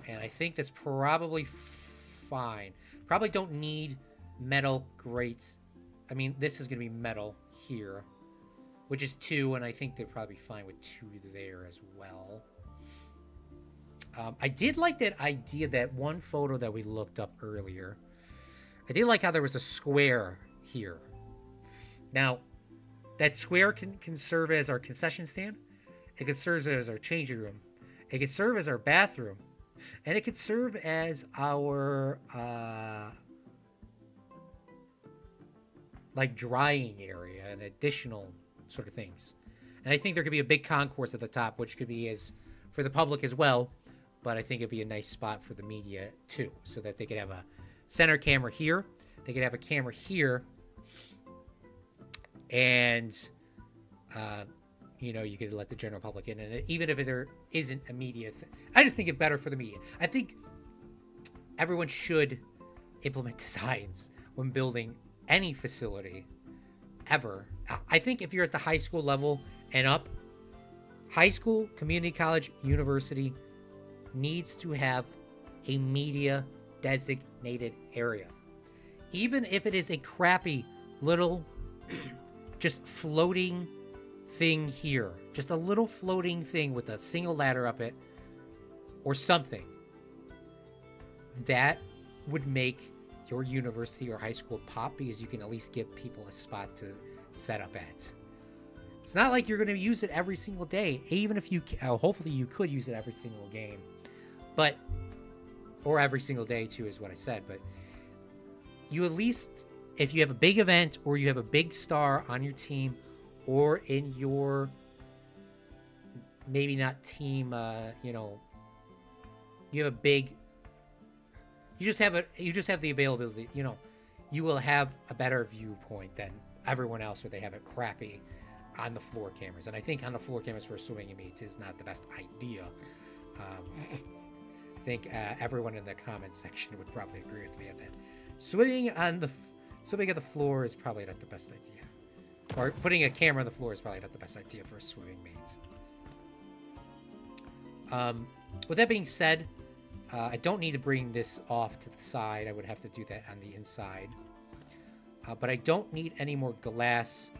And I think that's probably fine. Probably don't need metal grates. I mean, this is going to be metal here, which is 2, and I think they're probably fine with 2 there as well. I did like that idea, that one photo that we looked up earlier. I did like how there was a square here. Now, that square can serve as our concession stand. It could serve as our changing room. It could serve as our bathroom. And it could serve as our like drying area and additional sort of things. And I think there could be a big concourse at the top, which could be as for the public as well. But I think it'd be a nice spot for the media too, so that they could have a center camera here. They could have a camera here. And, you know, you could let the general public in. And even if there isn't a media thing, I just think it's better for the media. I think everyone should implement designs when building any facility ever. I think if you're at the high school level and up, high school, community college, university needs to have a media designated area. Even if it is a crappy little just floating thing here, just a little floating thing with a single ladder up it or something, that would make your university or high school pop, because you can at least give people a spot to set up at. It's not like you're going to use it every single day, even if you hopefully you could use it every single game, but or every single day too is what I said. But you at least, if you have a big event or you have a big star on your team or in your, maybe not team, you have a big, you just have the availability, you will have a better viewpoint than everyone else where they have it crappy on the floor cameras. And I think on the floor cameras for swimming meets is not the best idea. I think everyone in the comment section would probably agree with me on that. Swimming at the floor is probably not the best idea. Or putting a camera on the floor is probably not the best idea for a swimming meet. With that being said, I don't need to bring this off to the side. I would have to do that on the inside. But I don't need any more glass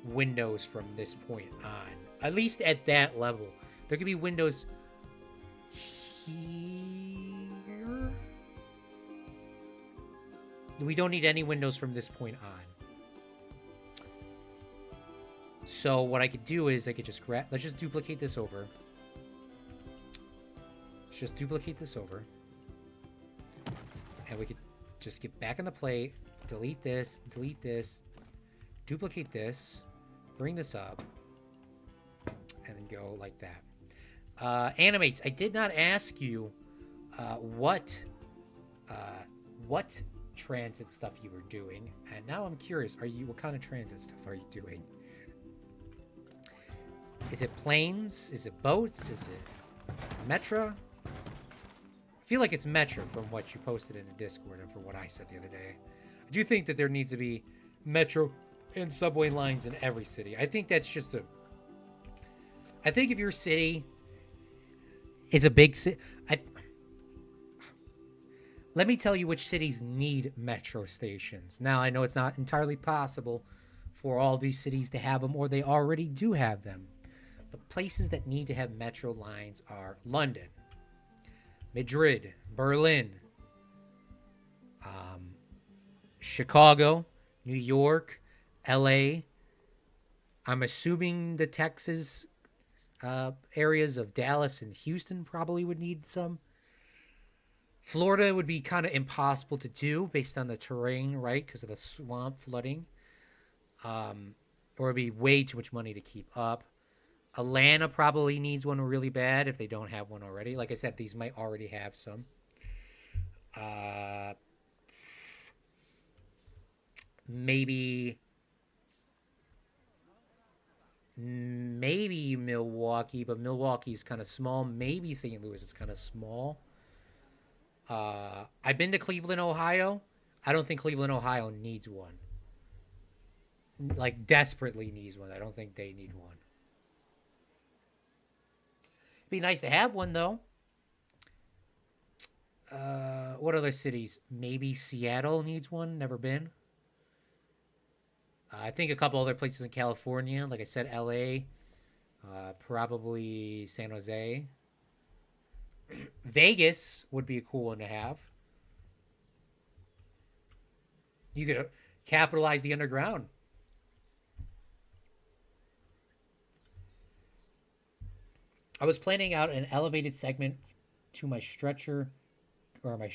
windows from this point on. At least at that level. There could be windows here. We don't need any windows from this point on. So what I could do is I could just let's just duplicate this over. Let's just duplicate this over. And we could just get back on the plate, delete this, duplicate this, bring this up, and then go like that. Animates. I did not ask you what transit stuff you were doing, and now I'm curious. What kind of transit stuff are you doing? Is it planes? Is it boats? Is it metro? I feel like it's metro from what you posted in the Discord and from what I said the other day. I do think that there needs to be metro and subway lines in every city. I think that's just I think if your city is a big city, let me tell you which cities need metro stations. Now, I know it's not entirely possible for all these cities to have them, or they already do have them. But places that need to have metro lines are London, Madrid, Berlin, Chicago, New York, LA. I'm assuming the Texas areas of Dallas and Houston probably would need some. Florida would be kind of impossible to do based on the terrain, right? Because of the swamp flooding. Or it'd be way too much money to keep up. Atlanta probably needs one really bad if they don't have one already. Like I said, these might already have some. Maybe Milwaukee, but Milwaukee's kind of small. Maybe St. Louis is kind of small. I've been to Cleveland, Ohio. I don't think Cleveland, Ohio needs one. Like, desperately needs one. I don't think they need one. It'd be nice to have one, though. What other cities? Maybe Seattle needs one. Never been. I think a couple other places in California. Like I said, LA. Probably San Jose. Vegas would be a cool one to have. You could capitalize the underground. I was planning out an elevated segment to my stretcher, or my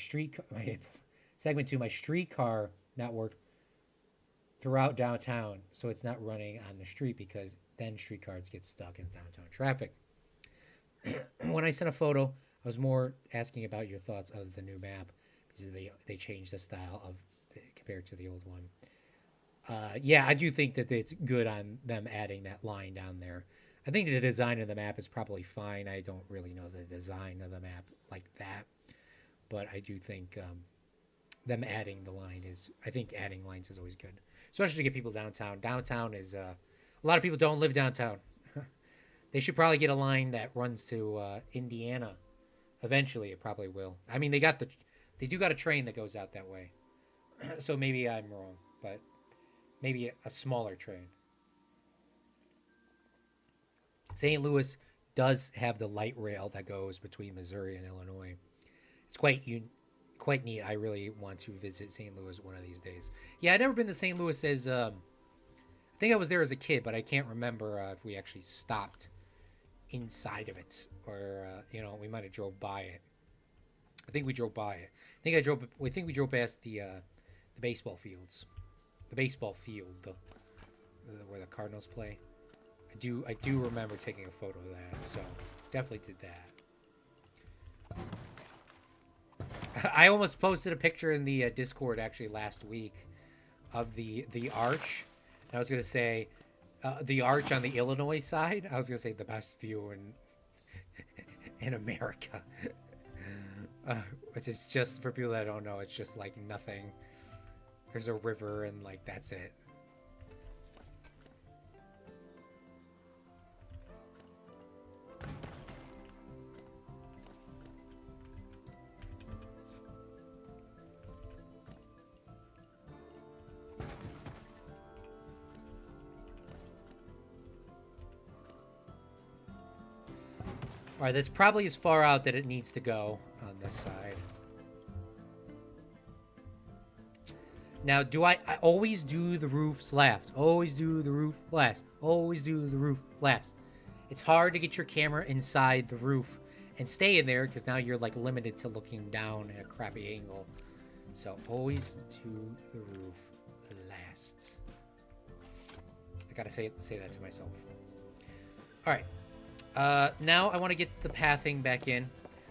segment to my streetcar network throughout downtown, so it's not running on the street, because then streetcars get stuck in downtown traffic. When I sent a photo, I was more asking about your thoughts of the new map, because they changed the style of compared to the old one. Yeah, I do think that it's good on them adding that line down there. I think the design of the map is probably fine. I don't really know the design of the map like that. but I do think them adding the line is, I think adding lines is always good, especially to get people downtown. Downtown is, a lot of people don't live downtown. They should probably get a line that runs to Indiana. Eventually, it probably will. I mean, they do got a train that goes out that way. So maybe I'm wrong, but maybe a smaller train. St. Louis does have the light rail that goes between Missouri and Illinois. It's quite neat. I really want to visit St. Louis one of these days. Yeah, I've never been to St. Louis as I think I was there as a kid, but I can't remember if we actually stopped inside of it, or we might have drove by it. I think we drove by it. I think we drove past the baseball fields, the baseball field where the Cardinals play. I do remember taking a photo of that, so definitely did that. I almost posted a picture in the Discord actually last week of the arch, and I was gonna say the arch on the Illinois side. I was gonna say the best view in America, which is just, for people that don't know, it's just like nothing. There's a river and like that's it. All right, that's probably as far out that it needs to go on this side. Now, I always do the roofs last? Always do the roof last. Always do the roof last. It's hard to get your camera inside the roof and stay in there because now you're like limited to looking down at a crappy angle. So always do the roof last. I gotta say that to myself. All right. Now I want to get the pathing back in.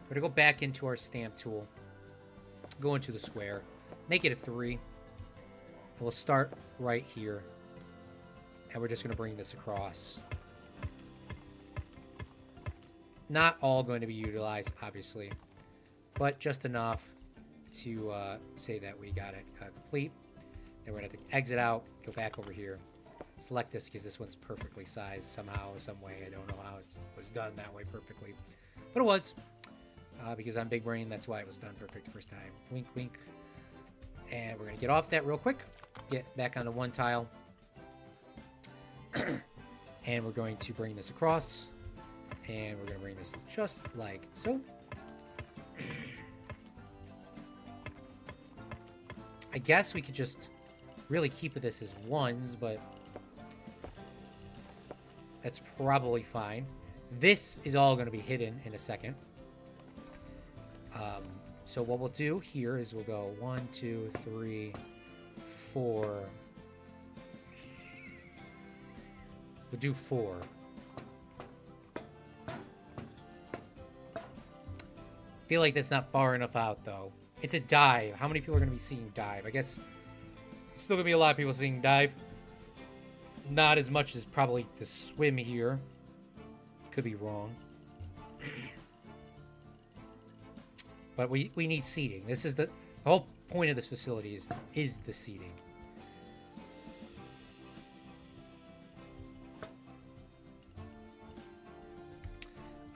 We're going to go back into our stamp tool. Go into the square. Make it a 3. And we'll start right here. And we're just going to bring this across. Not all going to be utilized, obviously. But just enough to say that we got it complete. Then we're going to have to exit out. Go back over here. Select this because this one's perfectly sized somehow, some way. I don't know how it was done that way perfectly, but it was because I'm big brain. That's why it was done perfect the first time. Wink, wink. And we're gonna get off that real quick. Get back on the one tile, and we're going to bring this across, and we're gonna bring this just like so. I guess we could just really keep this as ones, but that's probably fine. This is all going to be hidden in a second. So what we'll do here is we'll go 1, 2, 3, 4. We'll do 4. Feel like that's not far enough out, though. It's a dive. How many people are going to be seeing dive? I guess still going to be a lot of people seeing dive. Not as much as probably the swim here. Could be wrong. But we need seating. This is the whole point of this facility is the seating.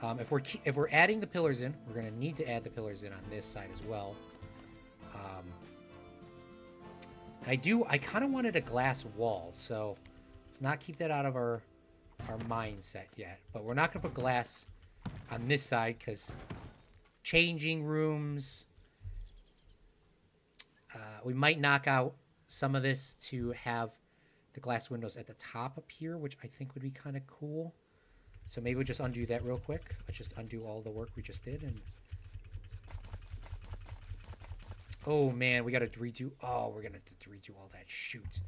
If we're adding the pillars in, we're going to need to add the pillars in on this side as well. I kind of wanted a glass wall, so let's not keep that out of our mindset yet. But we're not going to put glass on this side because changing rooms, we might knock out some of this to have the glass windows at the top up here, which I think would be kind of cool. So maybe we'll just undo that real quick. Let's just undo all the work we just did. And oh man, we got to redo. Oh, we're going to have to redo all that. Shoot.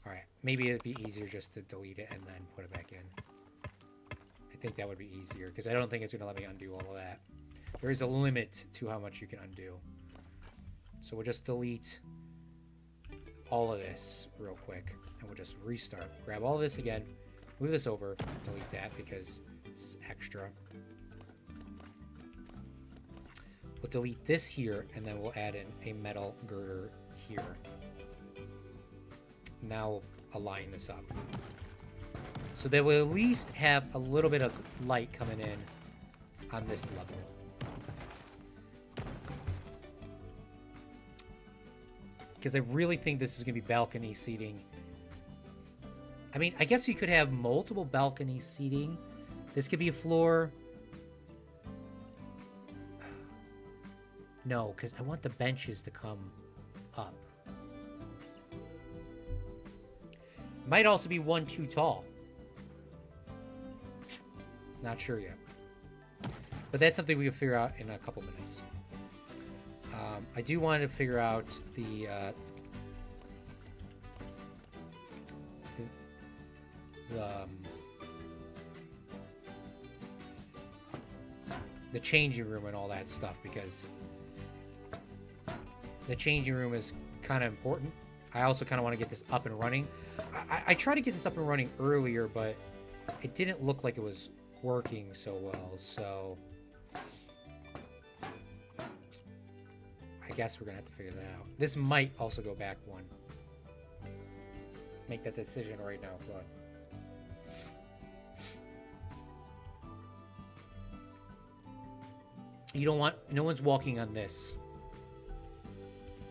All right. Maybe it'd be easier just to delete it and then put it back in. I think that would be easier because I don't think it's going to let me undo all of that. There is a limit to how much you can undo. So we'll just delete all of this real quick and we'll just restart. Grab all of this again. Move this over, delete that because this is extra. We'll delete this here, and then we'll add in a metal girder here. Now we'll align this up. So that we'll at least have a little bit of light coming in on this level. Because I really think this is going to be balcony seating. I mean, I guess you could have multiple balcony seating. This could be a floor. No, because I want the benches to come up. Might also be one too tall. Not sure yet. But that's something we can figure out in a couple minutes. I do want to figure out the changing room and all that stuff, because the changing room is kind of important. I also kind of want to get this up and running. I tried to get this up and running earlier, but it didn't look like it was working so well, so I guess we're gonna have to figure that out. This might also go back one. Make that decision right now, Claude. You don't want, no one's walking on this.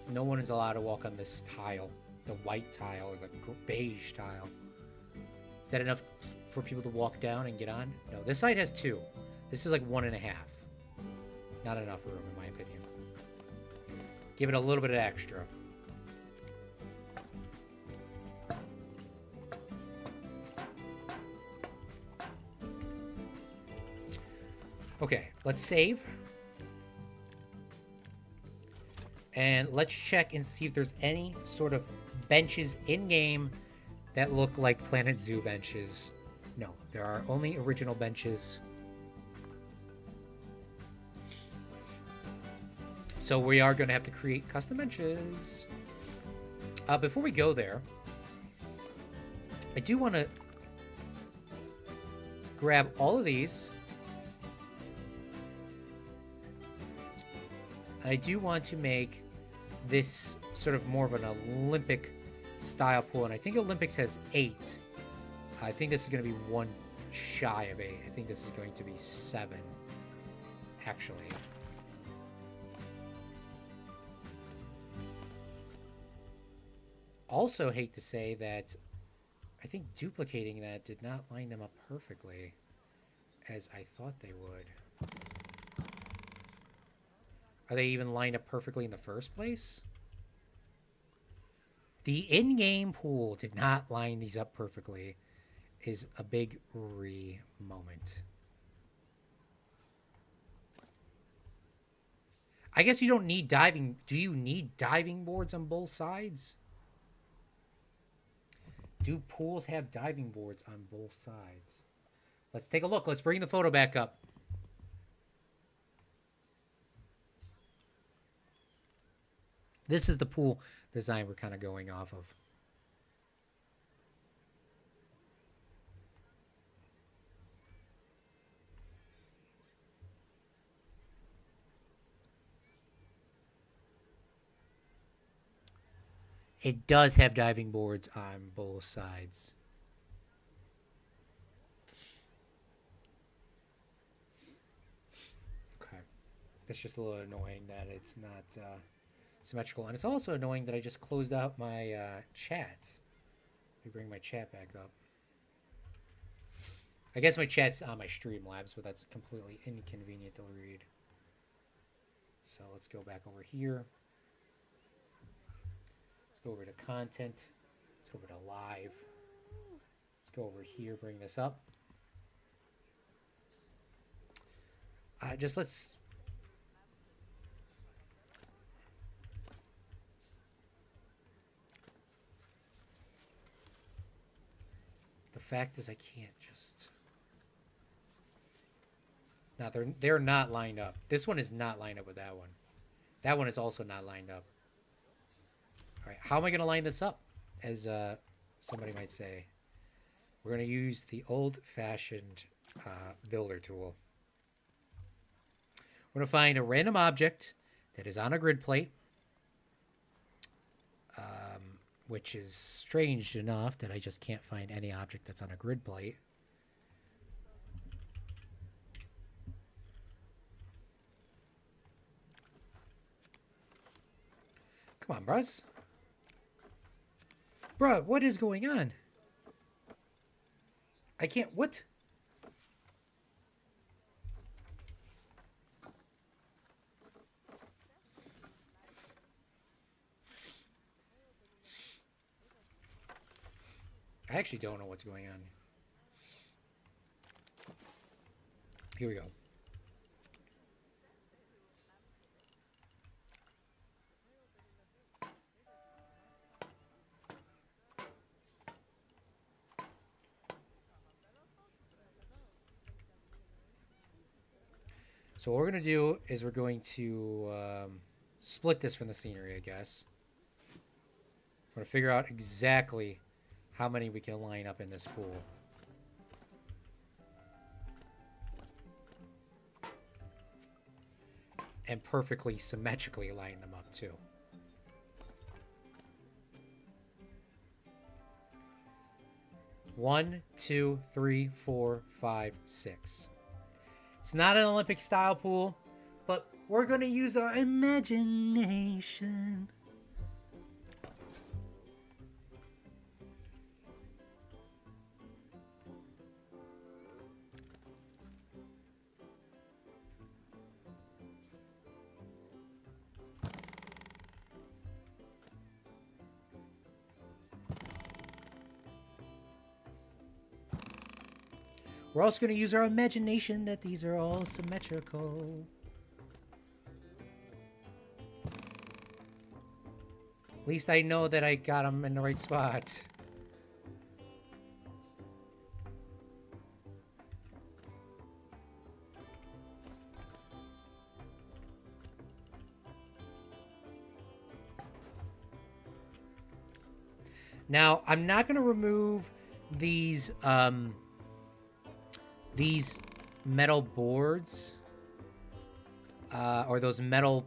No one is allowed to walk on this tile, the white tile or the beige tile. Is that enough for people to walk down and get on? No, this side has 2. This is like 1.5. Not enough room, in my opinion. Give it a little bit of extra. Okay, let's save. And let's check and see if there's any sort of benches in-game that look like Planet Zoo benches. No, there are only original benches. So we are going to have to create custom benches. Before we go there, I do want to grab all of these. And I do want to make this sort of more of an Olympic style pool. And I think Olympics has 8. I think this is going to be one shy of 8. I think this is going to be 7, actually. Also hate to say that I think duplicating that did not line them up perfectly as I thought they would. Are they even lined up perfectly in the first place? The in-game pool did not line these up perfectly. Is a big moment. I guess you don't need diving. Do you need diving boards on both sides? Do pools have diving boards on both sides? Let's take a look. Let's bring the photo back up. This is the pool design we're kind of going off of. It does have diving boards on both sides. Okay. That's just a little annoying that it's not symmetrical. And it's also annoying that I just closed out my chat. Let me bring my chat back up. I guess my chat's on my Streamlabs, but that's completely inconvenient to read. So let's go back over here. Let's go over to content. Let's go over to live. Let's go over here, bring this up. Let's... The fact is I can't just... No, they're not lined up. This one is not lined up with that one. That one is also not lined up. All right, how am I going to line this up? As somebody might say, we're going to use the old-fashioned builder tool. We're going to find a random object that is on a grid plate, which is strange enough that I just can't find any object that's on a grid plate. Come on, bruz. Bruh, what is going on? I can't... What? I actually don't know what's going on. Here we go. So what we're going to do is we're going to split this from the scenery, I guess. We're going to figure out exactly how many we can line up in this pool. And perfectly symmetrically line them up, too. One, two, three, four, five, six. It's not an Olympic style pool, but we're going to use our imagination. We're also going to use our imagination that these are all symmetrical. At least I know that I got them in the right spot. Now, I'm not going to remove these metal boards or those metal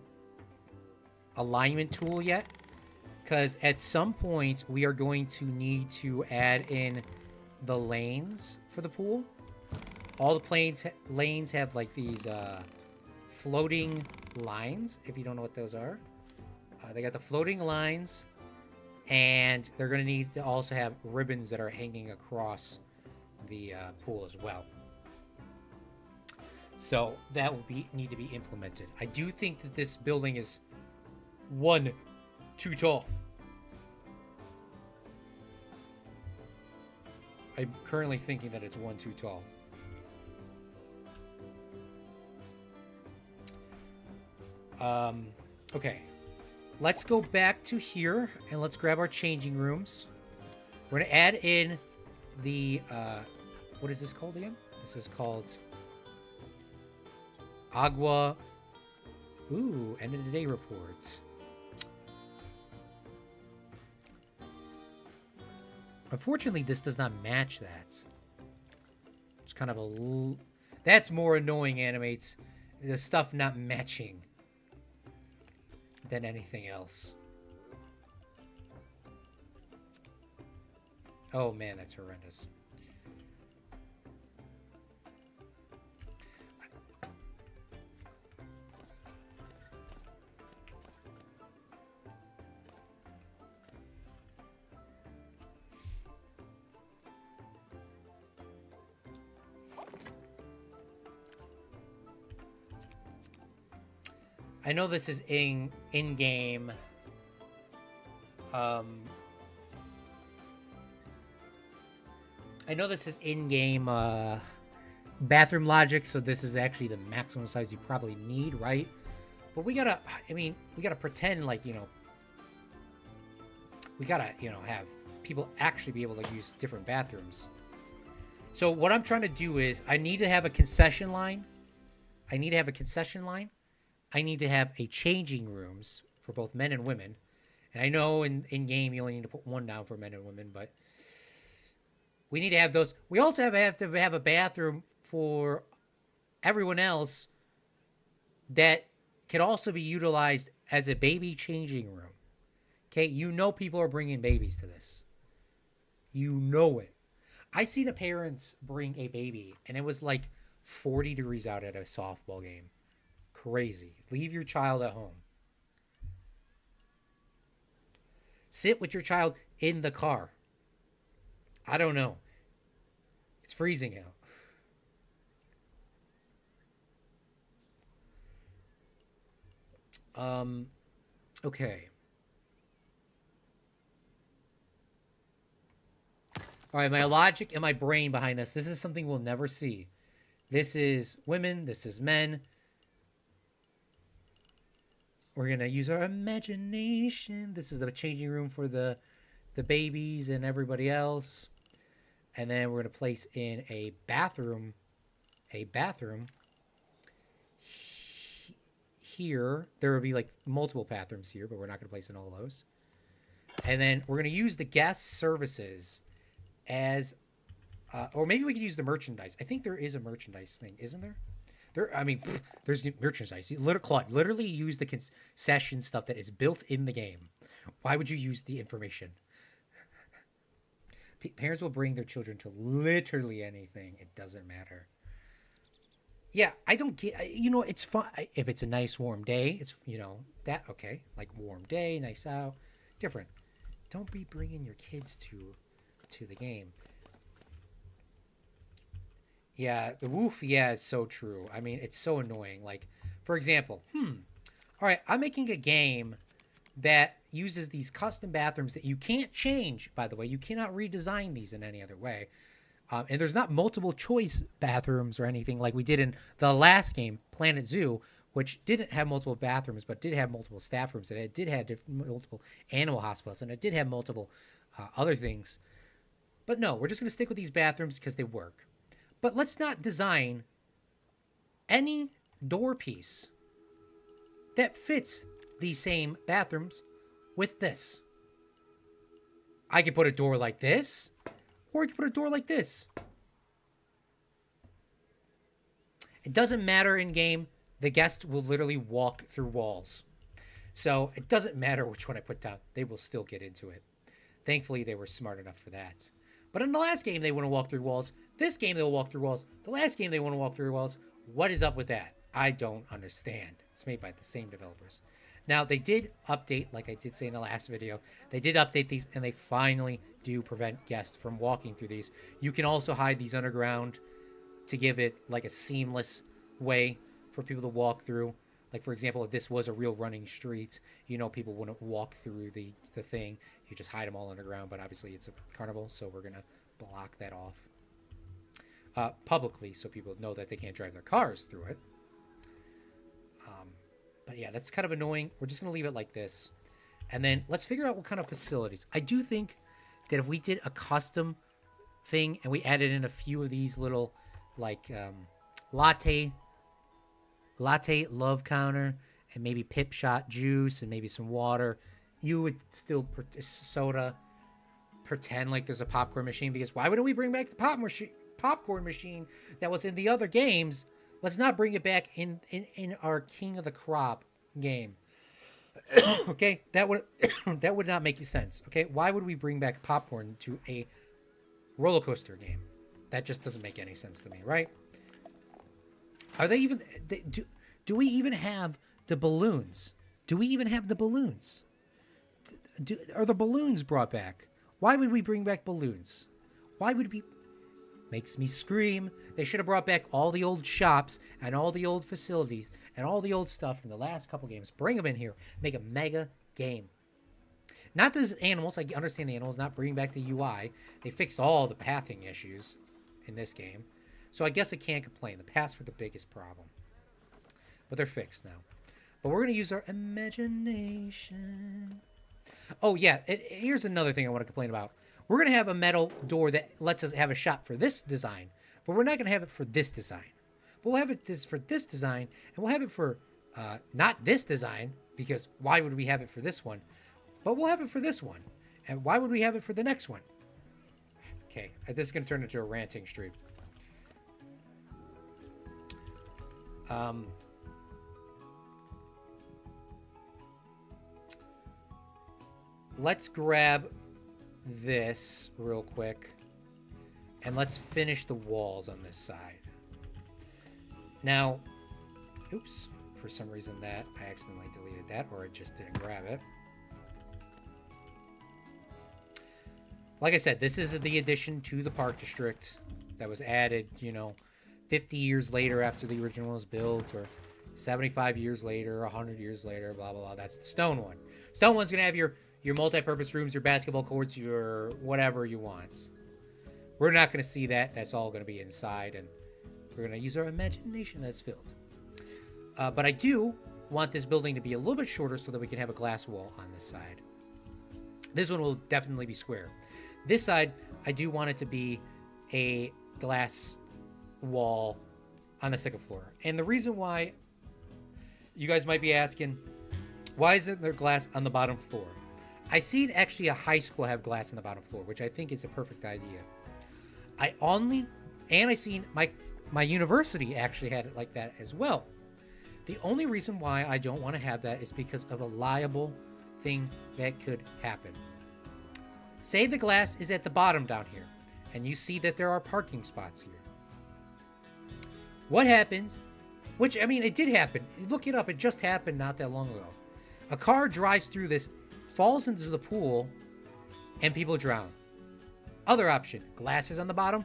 alignment tool yet, because at some point we are going to need to add in the lanes for the pool. All the lanes have like these floating lines, if you don't know what those are. They got the floating lines, and they're going to need to also have ribbons that are hanging across the pool as well. So that will need to be implemented. I do think that this building is one too tall. I'm currently thinking that it's one too tall. Okay. Let's go back to here and let's grab our changing rooms. We're going to add in the, what is this called again? This is called Agua. Ooh, end of the day reports. Unfortunately, this does not match that. It's kind of a... That's more annoying, Animates. The stuff not matching than anything else. Oh, man, that's horrendous. I know this is in-game. I know this is in-game bathroom logic, so this is actually the maximum size you probably need, right? But we gotta, we gotta pretend like, we gotta, have people actually be able to use different bathrooms. So what I'm trying to do is, I need to have a concession line. I need to have a changing rooms for both men and women. And I know in game you only need to put one down for men and women, but we need to have those. We also have to have a bathroom for everyone else that can also be utilized as a baby changing room. Okay, you know people are bringing babies to this. You know it. I seen a parents bring a baby, and it was like 40 degrees out at a softball game. Crazy. Leave your child at home. Sit with your child in the car. I don't know. It's freezing out. Okay. All right, my logic and my brain behind this. This is something we'll never see. This is women. This is men. We're going to use our imagination. This is the changing room for the babies and everybody else. And then we're going to place in a bathroom. Here. There will be like multiple bathrooms here, but we're not going to place in all those. And then we're going to use the guest services as, or maybe we could use the merchandise. I think there is a merchandise thing, isn't there? There's merchandise. Claude, literally use the concession stuff that is built in the game. Why would you use the information? Parents will bring their children to literally anything. It doesn't matter. Yeah, I don't get, it's fun. If it's a nice warm day, it's, that, okay. Like warm day, nice out, different. Don't be bringing your kids to the game. Yeah, the woof, yeah, is so true. I mean, it's so annoying. Like, for example, all right, I'm making a game that uses these custom bathrooms that you can't change, by the way. You cannot redesign these in any other way. And there's not multiple choice bathrooms or anything like we did in the last game, Planet Zoo, which didn't have multiple bathrooms, but did have multiple staff rooms. And it did have multiple animal hospitals, and it did have multiple other things. But no, we're just going to stick with these bathrooms because they work. But let's not design any door piece that fits these same bathrooms with this. I could put a door like this, or I could put a door like this. It doesn't matter in game. The guest will literally walk through walls. So it doesn't matter which one I put down. They will still get into it. Thankfully, they were smart enough for that. But in the last game, they want to walk through walls. This game, they'll walk through walls. The last game, they want to walk through walls. What is up with that? I don't understand. It's made by the same developers. Now, they did update, like I did say in the last video, they did update these, and they finally do prevent guests from walking through these. You can also hide these underground to give it like a seamless way for people to walk through. Like, for example, if this was a real running street, people wouldn't walk through the thing. You just hide them all underground, but obviously it's a carnival, so we're going to block that off publicly so people know that they can't drive their cars through it. But yeah, that's kind of annoying. We're just going to leave it like this. And then let's figure out what kind of facilities. I do think that if we did a custom thing and we added in a few of these little, like, latte love counter and maybe pip shot juice and maybe some water, you would still soda pretend like there's a popcorn machine, because why wouldn't we bring back the popcorn machine that was in the other games? Let's not bring it back in our King of the Crop game. Okay, that would not make sense. Okay, why would we bring back popcorn to a roller coaster game? That just doesn't make any sense to me, right? Are they even... Do we even have the balloons? Do we even have the balloons? Are the balloons brought back? Why would we bring back balloons? Why would we... Makes me scream. They should have brought back all the old shops and all the old facilities and all the old stuff from the last couple games. Bring them in here. Make a mega game. Not those animals. I understand the animals. Not bringing back the UI. They fixed all the pathing issues in this game. So I guess I can't complain. The paths were the biggest problem. But they're fixed now. But we're going to use our imagination. Oh, yeah. Here's another thing I want to complain about. We're going to have a metal door that lets us have a shot for this design. But we're not going to have it for this design. But we'll have it for this design. And we'll have it for not this design. Because why would we have it for this one? But we'll have it for this one. And why would we have it for the next one? Okay. This is going to turn into a ranting stream. let's grab this real quick. And let's finish the walls on this side. Now, oops, for some reason that I accidentally deleted that, or I just didn't grab it. Like I said, this is the addition to the Park District that was added, you know, 50 years later after the original was built, or 75 years later, 100 years later, blah, blah, blah. That's the stone one. Stone one's going to have your multi-purpose rooms, your basketball courts, your whatever you want. We're not going to see that. That's all going to be inside, and we're going to use our imagination that's filled. But I do want this building to be a little bit shorter so that we can have a glass wall on this side. This one will definitely be square. This side, I do want it to be a glass wall on the second floor. And the reason why, you guys might be asking, why isn't there glass on the bottom floor? I seen actually a high school have glass on the bottom floor, which I think is a perfect idea. I seen my university actually had it like that as well. The only reason why I don't want to have that is because of a liable thing that could happen. Say the glass is at the bottom down here, and you see that there are parking spots here. What happens, which, I mean, it did happen. Look it up. It just happened not that long ago. A car drives through this, falls into the pool, and people drown. Other option, glass is on the bottom,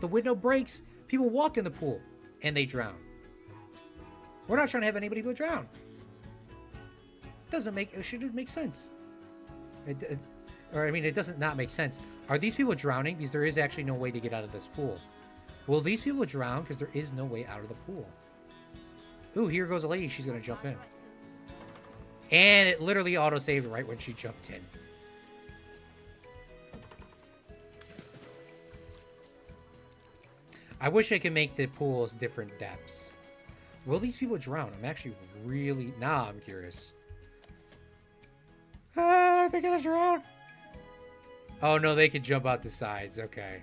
the window breaks, people walk in the pool, and they drown. We're not trying to have anybody drown. It shouldn't make sense. It doesn't not make sense. Are these people drowning? Because there is actually no way to get out of this pool. Will these people drown? Because there is no way out of the pool. Ooh, here goes a lady. She's going to jump in. And it literally auto-saved right when she jumped in. I wish I could make the pools different depths. Will these people drown? I'm actually really... Now I'm curious. Ah, they're gonna drown. Oh, no, they could jump out the sides. Okay.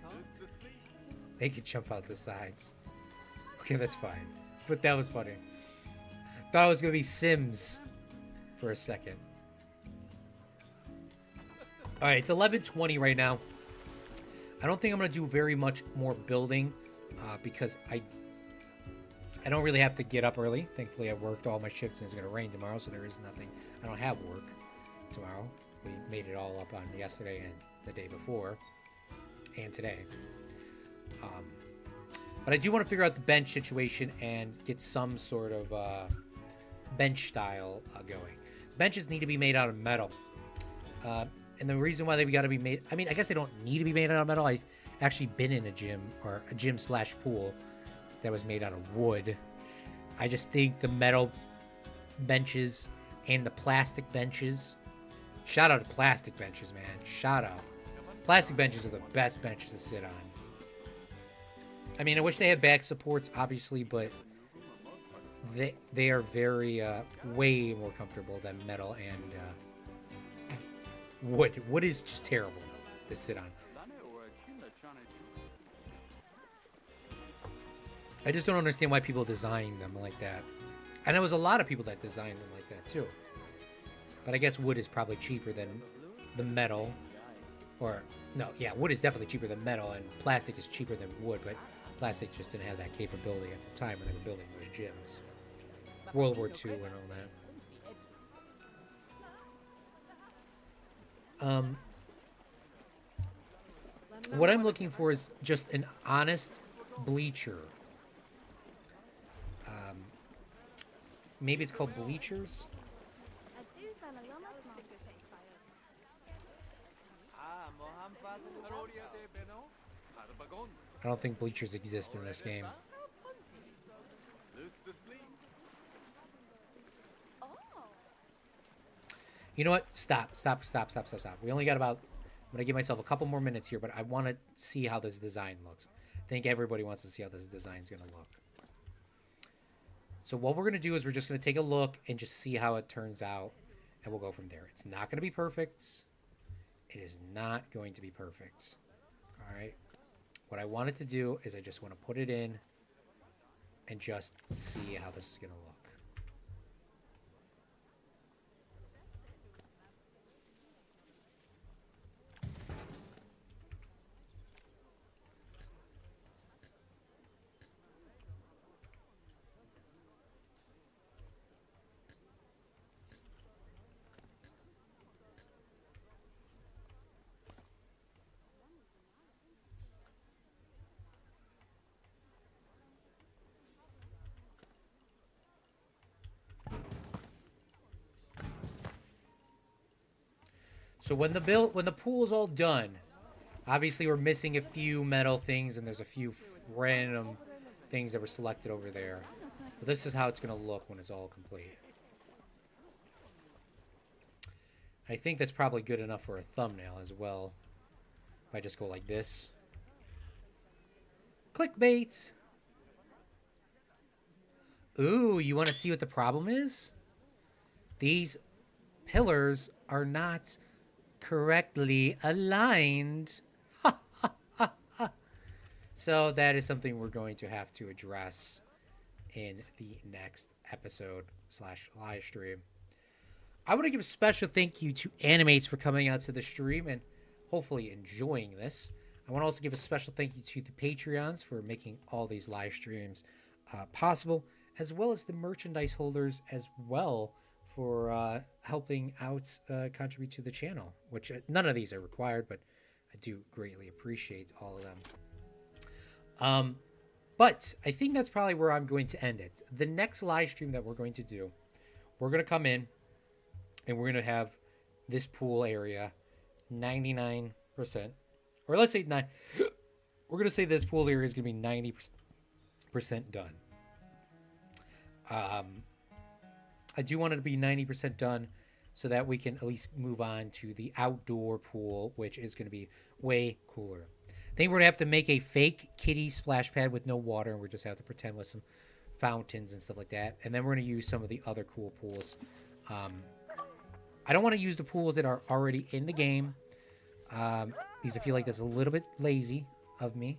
They could jump out the sides. Okay, that's fine. But that was funny. Thought it was gonna be Sims for a second. Alright, it's 11:20 right now. I don't think I'm gonna do very much more building. Because I don't really have to get up early. Thankfully, I worked all my shifts and it's going to rain tomorrow, so there is nothing. I don't have work tomorrow. We made it all up on yesterday and the day before and today. But I do want to figure out the bench situation and get some sort of bench style going. Benches need to be made out of metal. And the reason why they've got to be made... I mean, I guess they don't need to be made out of metal. I've actually been in a gym, or a gym/pool, that was made out of wood. I just think the metal benches and the plastic benches... Shout out to plastic benches, man. Shout out. Plastic benches are the best benches to sit on. I mean, I wish they had back supports, obviously, but... They are very, way more comfortable than metal and... wood. Wood is just terrible to sit on. I just don't understand why people design them like that. And there was a lot of people that designed them like that too. But I guess wood is probably cheaper than the metal. Or, no, yeah, wood is definitely cheaper than metal, and plastic is cheaper than wood, but plastic just didn't have that capability at the time when they were building those gyms. World War II and all that. What I'm looking for is just an honest bleacher. Maybe it's called bleachers? I don't think bleachers exist in this game. You know what? Stop. We only got about... I'm going to give myself a couple more minutes here, but I want to see how this design looks. I think everybody wants to see how this design is going to look. So what we're going to do is we're just going to take a look and just see how it turns out, and we'll go from there. It's not going to be perfect. It is not going to be perfect. All right? What I wanted to do is I just want to put it in and just see how this is going to look. So when the pool is all done, obviously we're missing a few metal things, and there's a few random things that were selected over there. But this is how it's going to look when it's all complete. I think that's probably good enough for a thumbnail as well. If I just go like this. Clickbait! Ooh, you want to see what the problem is? These pillars are not correctly aligned. So that is something we're going to have to address in the next episode / live stream. I want to give a special thank you to Animates for coming out to the stream and hopefully enjoying this. I want to also give a special thank you to the Patreons for making all these live streams possible, as well as the merchandise holders as well for helping out contribute to the channel, which none of these are required, but I do greatly appreciate all of them. But I think that's probably where I'm going to end it. The next live stream that we're going to do, we're going to come in and we're going to have this pool area 99%, or let's say 9. We're going to say this pool area is going to be 90% done. I do want it to be 90% done so that we can at least move on to the outdoor pool, which is going to be way cooler. I think we're going to have to make a fake kiddie splash pad with no water, and we just have to pretend with some fountains and stuff like that. And then we're going to use some of the other cool pools. I don't want to use the pools that are already in the game, because I feel like that's a little bit lazy of me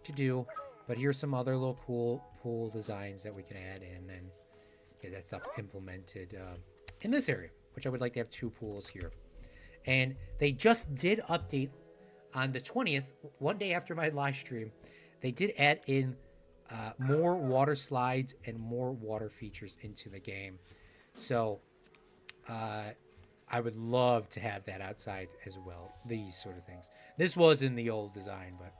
to do. But here's some other little cool pool designs that we can add in and get that stuff implemented in this area, which I would like to have 2 pools here. And they just did update on the 20th, one day after my live stream. They did add in more water slides and more water features into the game. So I would love to have that outside as well, these sort of things. This was in the old design, but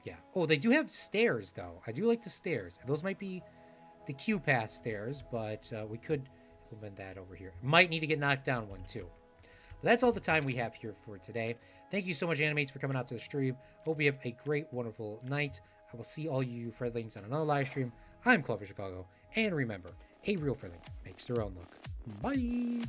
yeah. Oh, they do have stairs, though. I do like the stairs. Those might be the Q-Path stairs, but we could implement that over here. Might need to get knocked down one, too. But that's all the time we have here for today. Thank you so much, Animates, for coming out to the stream. Hope you have a great, wonderful night. I will see all you friendlings on another live stream. I'm Claude for Chicago. And remember, a real friendling makes their own look. Bye!